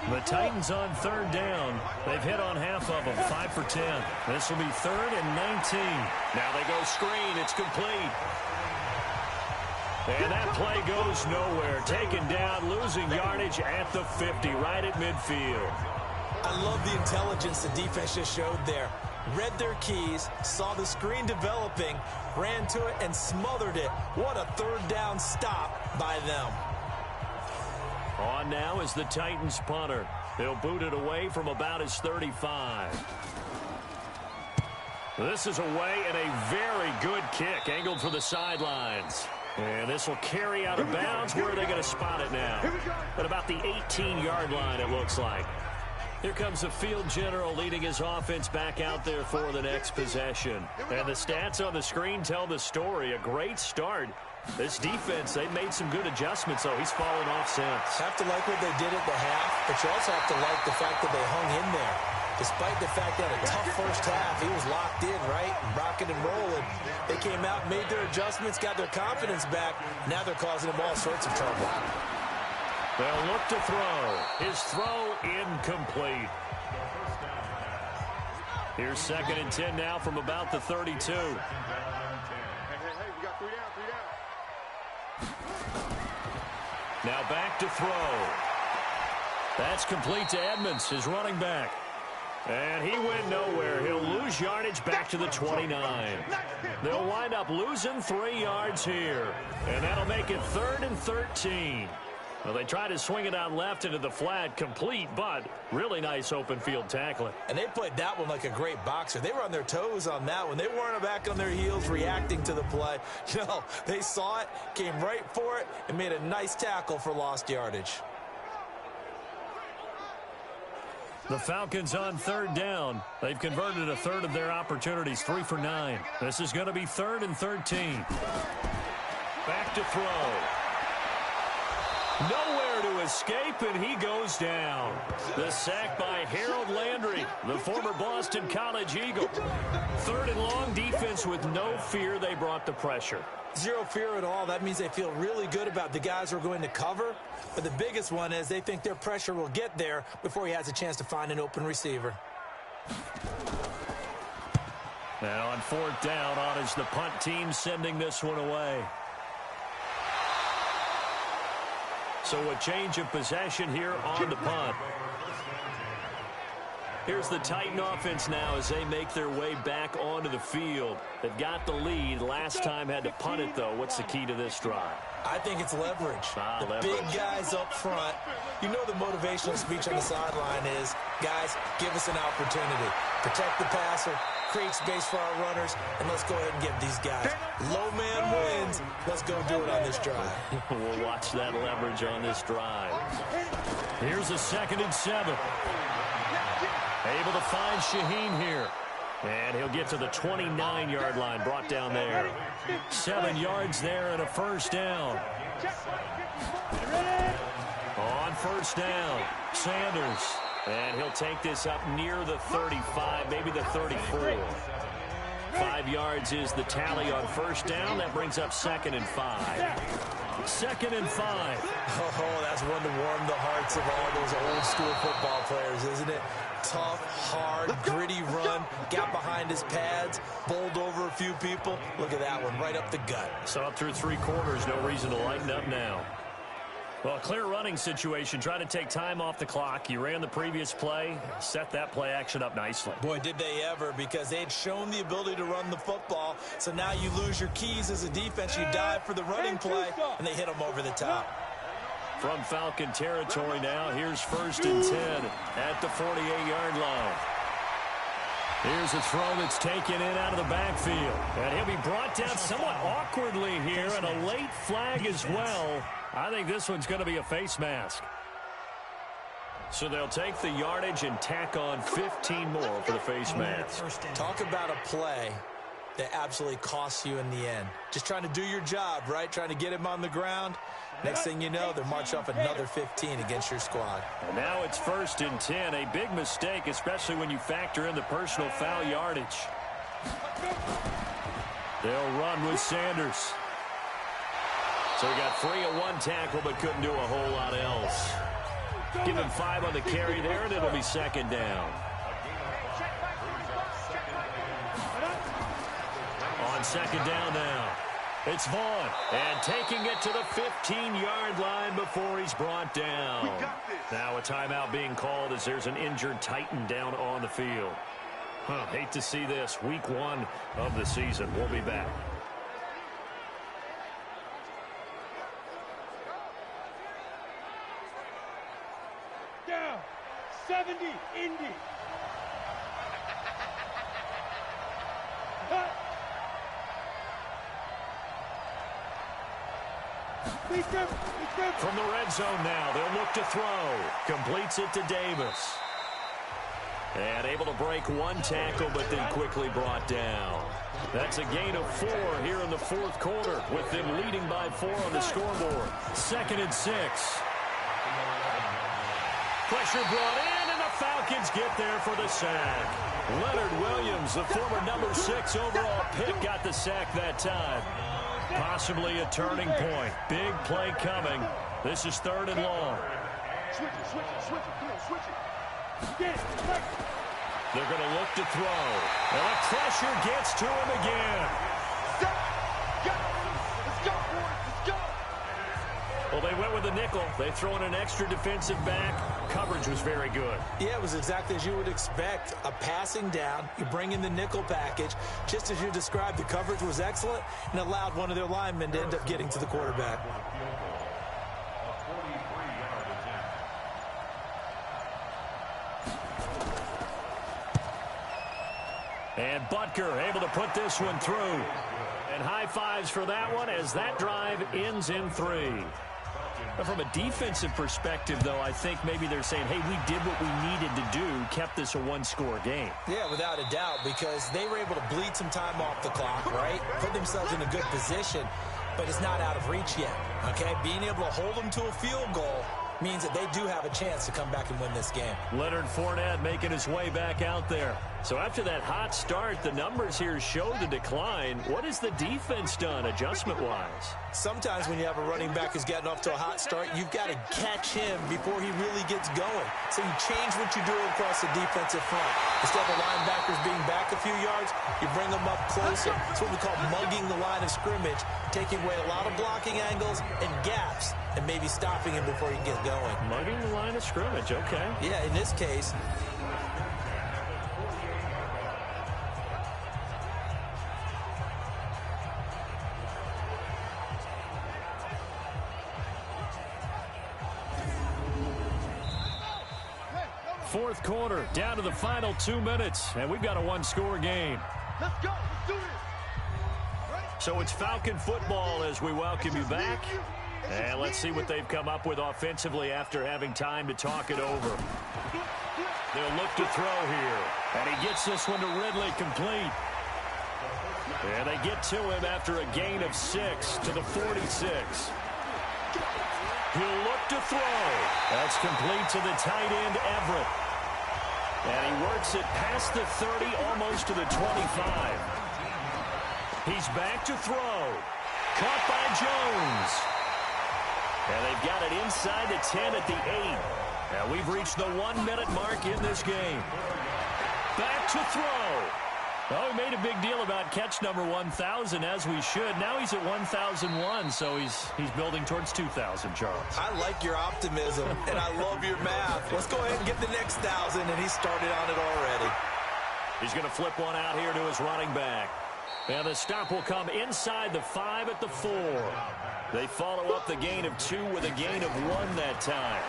The Titans on 3rd down. They've hit on half of them, 5 for 10. This will be 3rd and 19. Now they go screen. It's complete. And that play goes nowhere. Taken down, losing yardage at the 50, right at midfield. I love the intelligence the defense just showed there. Read their keys, saw the screen developing, ran to it, and smothered it. What a 3rd down stop by them. On now is the Titans punter. He'll boot it away from about his 35. This is away and a very good kick angled for the sidelines. And this will carry out of bounds. Where are they going to spot it now? At about the 18-yard line, it looks like. Here comes the field general leading his offense back out there for the next possession. And the stats on the screen tell the story. A great start. This defense, they made some good adjustments, though. He's fallen off since. Have to like what they did at the half, but you also have to like the fact that they hung in there. Despite the fact that a tough first half, he was locked in, right? Rocking and rolling. They came out, made their adjustments, got their confidence back. Now they're causing them all sorts of trouble. They'll look to throw. His throw incomplete. Here's 2nd and 10 now from about the 32. Hey, we got 3 down, 3 down. Now back to throw. That's complete to Edmonds, his running back. And he went nowhere. He'll lose yardage back to the 29. They'll wind up losing 3 yards here. And that'll make it 3rd and 13. Well, they tried to swing it out left into the flat, complete, but really nice open field tackling. And they played that one like a great boxer. They were on their toes on that one. They weren't back on their heels reacting to the play. No, they saw it, came right for it, and made a nice tackle for lost yardage. The Falcons on 3rd down. They've converted a third of their opportunities, 3 for 9. This is going to be 3rd and 13. Back to throw. Nowhere to escape, and he goes down. The sack by Harold Landry, the former Boston College Eagle. 3rd and long, defense with no fear. They brought the pressure. Zero fear at all. That means they feel really good about the guys who are going to cover. But the biggest one is they think their pressure will get there before he has a chance to find an open receiver. And on 4th down, on is the punt team sending this one away. So a change of possession here on the punt. Here's the Titan offense now as they make their way back onto the field. They've got the lead. Last time had to punt it, though. What's the key to this drive? I think it's leverage. Leverage. Big guys up front. You know the motivational speech on the sideline is, guys, give us an opportunity. Protect the passer, create space for our runners, and let's go ahead and give these guys. Low man wins. Let's go do it on this drive. We'll watch that leverage on this drive. Here's a 2nd and 7. Able to find Shaheen here. And he'll get to the 29-yard line, brought down there. 7 yards there and a first down. On first down, Sanders. And he'll take this up near the 35, maybe the 34. 5 yards is the tally on first down. That brings up 2nd and 5. 2nd and 5. Oh, that's one to warm the hearts of all those old school football players, isn't it? Tough, hard, gritty run. Got behind his pads, bowled over a few people. Look at that one, right up the gut. So up through 3 quarters, no reason to lighten up now. Well, a clear running situation, trying to take time off the clock. You ran the previous play, set that play action up nicely. Boy, did they ever, because they had shown the ability to run the football. So now you lose your keys as a defense. You dive for the running play, and they hit them over the top. From Falcon territory now, here's 1st and 10 at the 48-yard line. Here's a throw that's taken in out of the backfield. And he'll be brought down somewhat awkwardly here, and a late flag as well. I think this one's going to be a face mask. So they'll take the yardage and tack on 15 more for the face mask. Talk about a play that absolutely costs you in the end. Just trying to do your job, right? Trying to get him on the ground. Next thing you know, they're marching off another 15 against your squad. And now it's 1st and 10. A big mistake, especially when you factor in the personal foul yardage. They'll run with Sanders. So he got free of 1 tackle, but couldn't do a whole lot else. Give him 5 on the carry there, and it'll be 2nd down. On 2nd down now, it's Vaughn. And taking it to the 15-yard line before he's brought down. Now a timeout being called as there's an injured Titan down on the field. Hate to see this. Week 1 of the season. We'll be back. Down. 70, Indy. From the red zone now, they'll look to throw. Completes it to Davis. And able to break 1 tackle, but then quickly brought down. That's a gain of 4 here in the 4th quarter, with them leading by 4 on the scoreboard. 2nd and 6. Pressure brought in, and the Falcons get there for the sack. Leonard Williams, the former number 6 overall pick, got the sack that time. Possibly a turning point. Big play coming. This is 3rd and long. Switch it. Come on, switch it. Get it. They're going to look to throw. And the pressure gets to him again. Let's go, boys. Let's go. Well, they went with the nickel. They throw in an extra defensive back. Coverage was very good. Yeah, it was exactly as you would expect. A passing down. You bring in the nickel package. Just as you described, the coverage was excellent and allowed one of their linemen to end up getting to the quarterback. And Butker able to put this one through. And high fives for that one as that drive ends in 3. But from a defensive perspective, though, I think maybe they're saying, hey, we did what we needed to do, kept this a 1-score game. Yeah, without a doubt, because they were able to bleed some time off the clock, right? Put themselves in a good position, but it's not out of reach yet, okay? Being able to hold them to a field goal means that they do have a chance to come back and win this game. Leonard Fournette making his way back out there. So after that hot start, the numbers here show the decline. What has the defense done adjustment-wise? Sometimes when you have a running back who's getting off to a hot start, you've got to catch him before he really gets going. So you change what you do across the defensive front. Instead of the linebackers being back a few yards, you bring them up closer. It's what we call mugging the line of scrimmage, taking away a lot of blocking angles and gaps, and maybe stopping him before he gets going. Mugging the line of scrimmage, okay. Yeah, in this case, fourth quarter, down to the final 2 minutes, and we've got a one-score game. Let's go. Let's do this. So it's Falcon football as we welcome you back. And let's see what they've come up with offensively after having time to talk it over. They'll look to throw here. And he gets this one to Ridley complete. And they get to him after a gain of 6 to the 46. He'll look to throw. That's complete to the tight end, Everett. And he works it past the 30, almost to the 25. He's back to throw. Caught by Jones. And they've got it inside the 10 at the 8. And we've reached the 1-minute mark in this game. Back to throw. Oh, we made a big deal about catch number 1,000, as we should. Now he's at 1,001, so he's building towards 2,000, Charles. I like your optimism, and I love your math. Let's go ahead and get the next 1,000, and he started on it already. He's going to flip one out here to his running back. And the stop will come inside the 5 at the 4. They follow up the gain of 2 with a gain of 1 that time.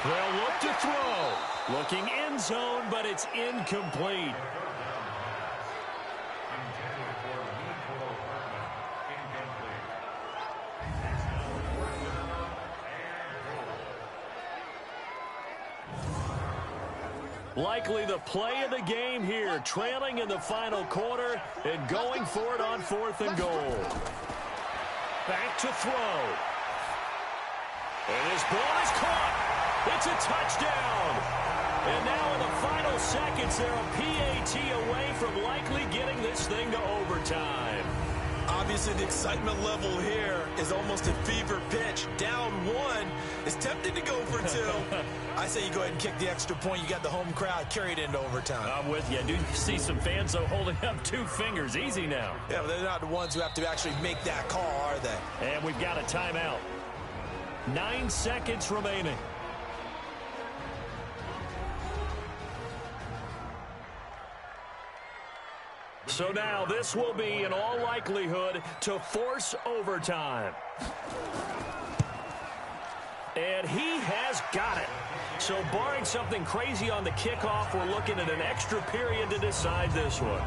They'll look to throw. Looking end zone, but it's incomplete. Likely the play of the game here, trailing in the final quarter and going for it on 4th and goal. Back to throw. And his ball is caught. It's a touchdown. And now in the final seconds, they're a PAT away from likely getting this thing to overtime. Obviously, the excitement level here is almost a fever pitch. Down 1 is tempted to go for 2. I say you go ahead and kick the extra point. You got the home crowd carried into overtime. I'm with you. I do see some fans, though, holding up 2 fingers. Easy now. Yeah, but they're not the ones who have to actually make that call, are they? And we've got a timeout. 9 seconds remaining. So now this will be, in all likelihood, to force overtime. And he has got it. So barring something crazy on the kickoff, we're looking at an extra period to decide this one.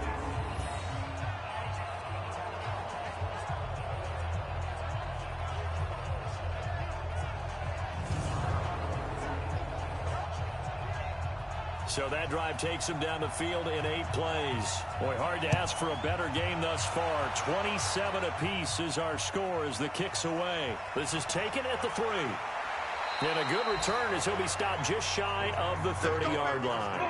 So that drive takes him down the field in 8 plays. Boy, hard to ask for a better game thus far. 27 apiece is our score as the kick's away. This is taken at the 3. And a good return as he'll be stopped just shy of the 30-yard line.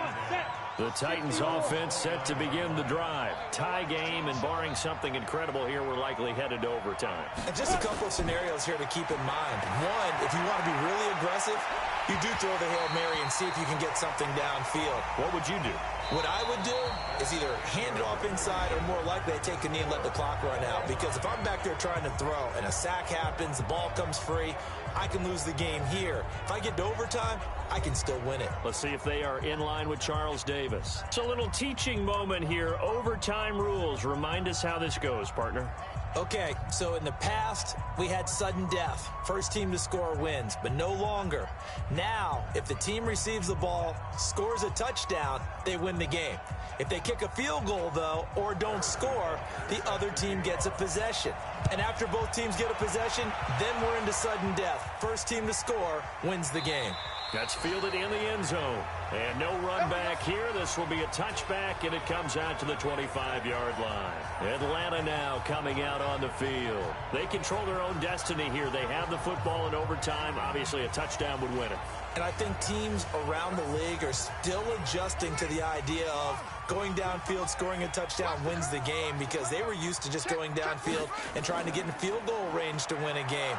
The Titans offense set to begin the drive. Tie game, and barring something incredible here, we're likely headed to overtime. And just a couple of scenarios here to keep in mind. One, if you want to be really aggressive, you do throw the Hail Mary and see if you can get something downfield. What would you do? What I would do is either hand it off inside or more likely I take a knee and let the clock run out. Because if I'm back there trying to throw and a sack happens, the ball comes free, I can lose the game here. If I get to overtime, I can still win it. Let's see if they are in line with Charles Davis. It's a little teaching moment here. Overtime rules. Remind us how this goes, partner. Okay, so in the past, we had sudden death. First team to score wins, but no longer. Now, if the team receives the ball, scores a touchdown, they win the game. If they kick a field goal, though, or don't score, the other team gets a possession. And after both teams get a possession, then we're into sudden death. First team to score wins the game. That's fielded in the end zone. And no run back here. This will be a touchback, and it comes out to the 25-yard line. Atlanta now coming out on the field. They control their own destiny here. They have the football in overtime. Obviously, a touchdown would win it. And I think teams around the league are still adjusting to the idea of going downfield, scoring a touchdown wins the game, because they were used to just going downfield and trying to get in field goal range to win a game.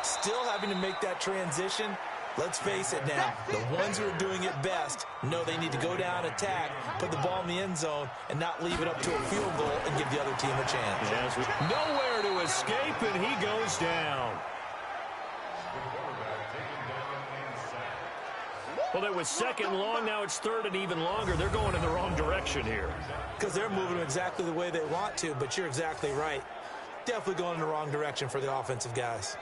Still having to make that transition. Let's face it now, the ones who are doing it best know they need to go down, attack, put the ball in the end zone, and not leave it up to a field goal and give the other team a chance. Yes, nowhere to escape, and he goes down. Well, it was second long. Now it's third and even longer. They're going in the wrong direction here. Because they're moving exactly the way they want to, but you're exactly right. Definitely going in the wrong direction for the offensive guys.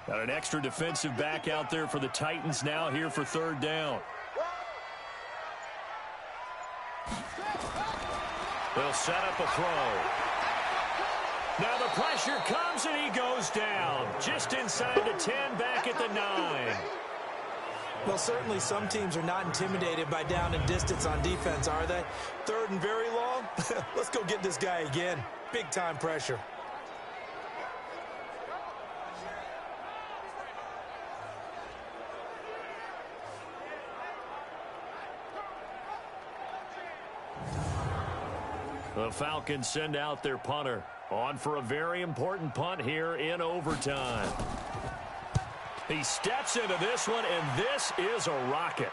Got an extra defensive back out there for the Titans now here for third down. They'll set up a throw. Now the pressure comes and he goes down. Just inside the 10, back at the 9. Well, certainly some teams are not intimidated by down and distance on defense, are they? Third and very long? Let's go get this guy again. Big time pressure. The Falcons send out their punter. On for a very important punt here in overtime. He steps into this one, and this is a rocket.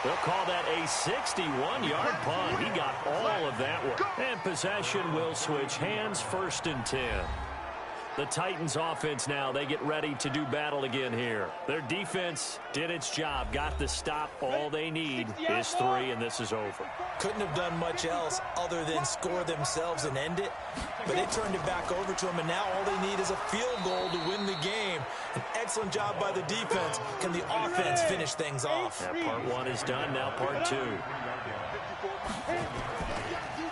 They'll call that a 61-yard punt. He got all of that one. And possession will switch hands, 1st and 10. The Titans offense now, they get ready to do battle again here. Their defense did its job, got the stop. All they need is 3, and this is over. Couldn't have done much else other than score themselves and end it. But they turned it back over to them, and now all they need is a field goal to win the game. An excellent job by the defense. Can the offense finish things off? Yeah, part 1 is done, now part 2.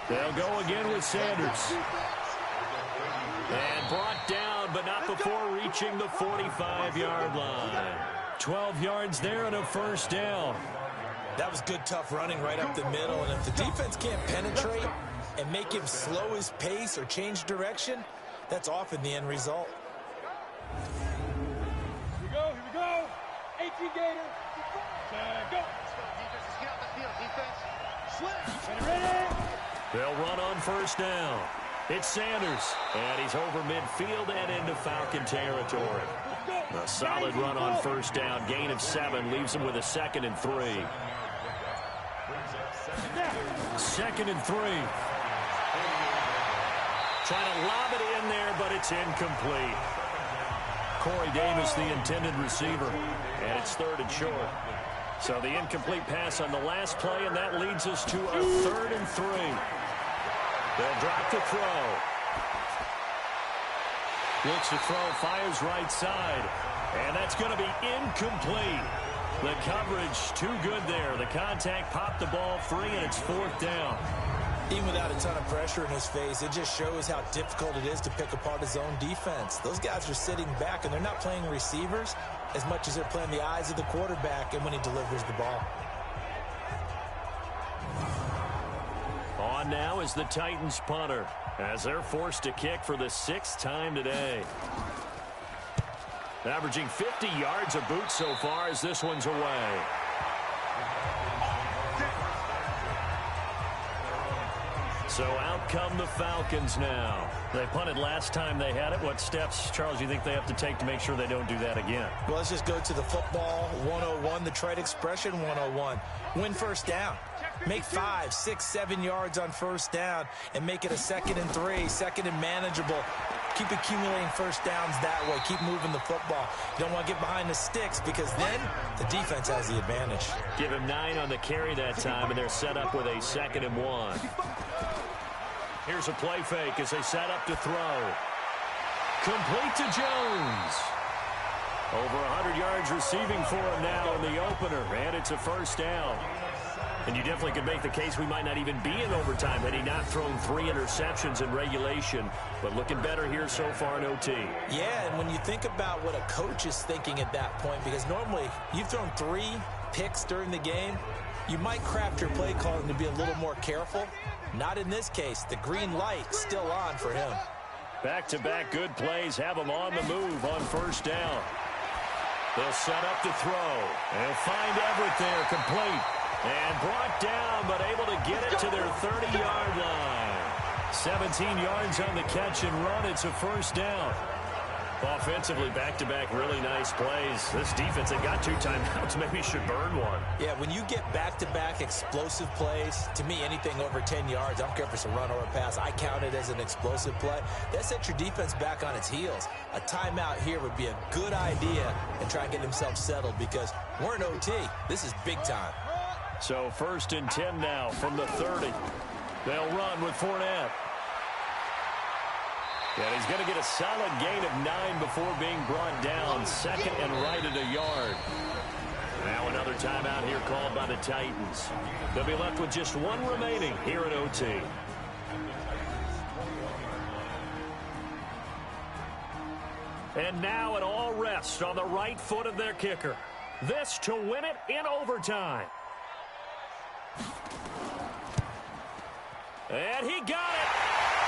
They'll go again with Sanders. And brought down, but not before reaching the 45-yard line. 12 yards there and a 1st down. That was good, tough running right up the middle. And if the defense can't penetrate and make him slow his pace or change direction, that's often the end result. Here we go. 18 Gator. Go. Defense is out the field. Defense. Slip. Ready. They'll run on 1st down. It's Sanders, and he's over midfield and into Falcon territory. A solid run on 1st down, gain of 7, leaves him with a 2nd and 3. 2nd and 3. Trying to lob it in there, but it's incomplete. Corey Davis, the intended receiver, and it's 3rd and short. So the incomplete pass on the last play, and that leads us to a 3rd and 3. They'll drop the throw. Looks to throw, fires right side. And that's going to be incomplete. The coverage too good there. The contact popped the ball free, and it's 4th down. Even without a ton of pressure in his face, it just shows how difficult it is to pick apart his own defense. Those guys are sitting back, and they're not playing receivers as much as they're playing the eyes of the quarterback and when he delivers the ball. On now is the Titans punter as they're forced to kick for the 6th time today. Averaging 50 yards a boot so far as this one's away. So out come the Falcons now. They punted last time they had it. What steps, Charles, you think they have to take to make sure they don't do that again? Well, let's just go to the football 101, the trade expression 101. Win 1st down. Make 5, 6, 7 yards on 1st down and make it a 2nd and 3, 2nd and manageable. Keep accumulating 1st downs that way. Keep moving the football. You don't want to get behind the sticks because then the defense has the advantage. Give him 9 on the carry that time, and they're set up with a 2nd and 1. Here's a play fake as they set up to throw. Complete to Jones. Over 100 yards receiving for him now in the opener, and it's a 1st down. And you definitely could make the case we might not even be in overtime had he not thrown 3 interceptions in regulation. But looking better here so far in OT. Yeah, and when you think about what a coach is thinking at that point, because normally you've thrown 3 picks during the game, you might craft your play calling to be a little more careful. Not in this case. The green light still on for him. Back-to-back good plays have them on the move on 1st down. They'll set up to throw. They'll find Everett there, complete. And brought down, but able to get it to their 30-yard line. 17 yards on the catch and run. It's a 1st down. Offensively, back-to-back really nice plays. This defense, they got 2 timeouts. Maybe should burn one. Yeah, when you get back-to-back explosive plays, to me, anything over 10 yards, I don't care if it's a run or a pass, I count it as an explosive play. That sets your defense back on its heels. A timeout here would be a good idea and try and get themselves settled because we're in OT. This is big time. So 1st and 10 now from the 30. They'll run with Fournette. And he's going to get a solid gain of 9 before being brought down. Second and right at a yard. Now another timeout here called by the Titans. They'll be left with just one remaining here at OT. And now it all rests on the right foot of their kicker. This to win it in overtime. And he got it.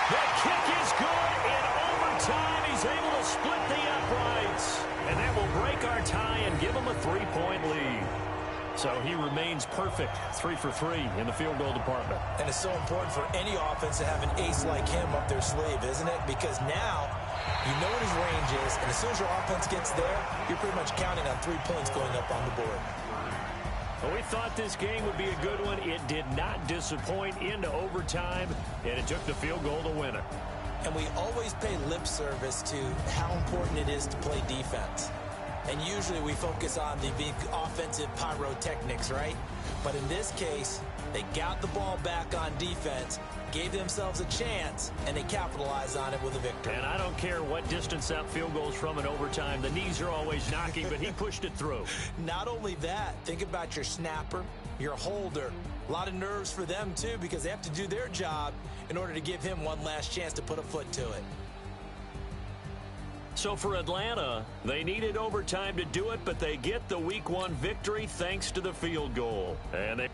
The kick is good in overtime. He's able to split the uprights. And that will break our tie and give him a 3-point lead. So he remains perfect, 3 for 3 in the field goal department. And it's so important for any offense to have an ace like him up their sleeve, isn't it? Because now you know what his range is, and as soon as your offense gets there, you're pretty much counting on 3 points going up on the board. Well, we thought this game would be a good one. It did not disappoint into overtime, and it took the field goal to win it. And we always pay lip service to how important it is to play defense. And usually we focus on the big offensive pyrotechnics, right? But in this case, they got the ball back on defense, gave themselves a chance, and they capitalized on it with a victory. And I don't care what distance that field goes from in overtime. The knees are always knocking, but he pushed it through. Not only that, think about your snapper, your holder. A lot of nerves for them, too, because they have to do their job in order to give him one last chance to put a foot to it. So for Atlanta, they needed overtime to do it, but they get the Week 1 victory thanks to the field goal. And they...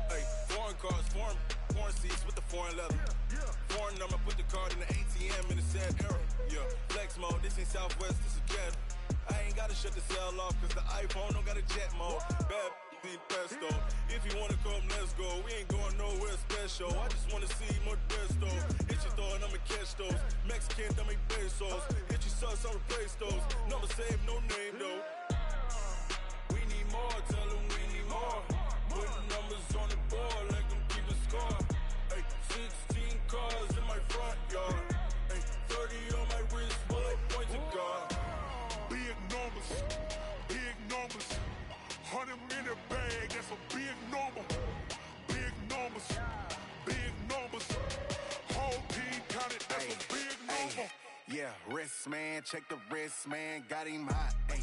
Hey, foreign cars, foreign seats with the foreign leather. Foreign number, put the card in the ATM in the sad era. Yeah, flex mode, this ain't Southwest, this is Jet. I ain't gotta shut the cell off, cause the iPhone don't got a jet mode. Bad ain't pesto. If you wanna come, let's go. We ain't going nowhere special. I just wanna see more Modesto. Hit your thought, I'ma catch those. Mexican, dummy pesos. Hit your sus, I'll replace those. Number save, no name though. We need more, tell them we need more. Putting numbers on the board like them keep a score. Ay, 16 cars in my front yard. Ay, 30 on my wrist while I point to God. Big numbers, 100 in the bag, that's a big number. Big numbers, whole team counted, that's a big number. Yeah, wrist man, check the wrist man, got him hot. Ay,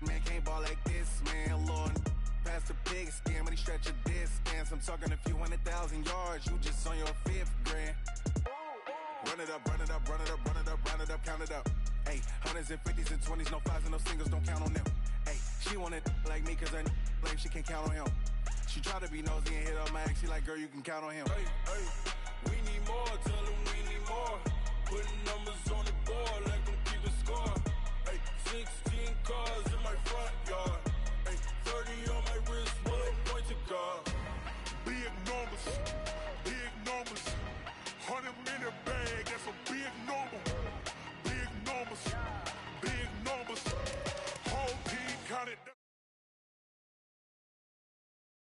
man can't ball like this, man. Lord, past the pig skin, but he stretch a distance. I'm talking a few 100,000 yards, you just on your 5th grand. Run it up, count it up. Ay, 100s and 50s and 20s, no 5s and no singles, don't count on them. Ay, she want it like me, cause her blame she can't count on him. She try to be nosy and hit up my ex, she like, girl, you can count on him. Hey, we need more, tell them we need more. Putting numbers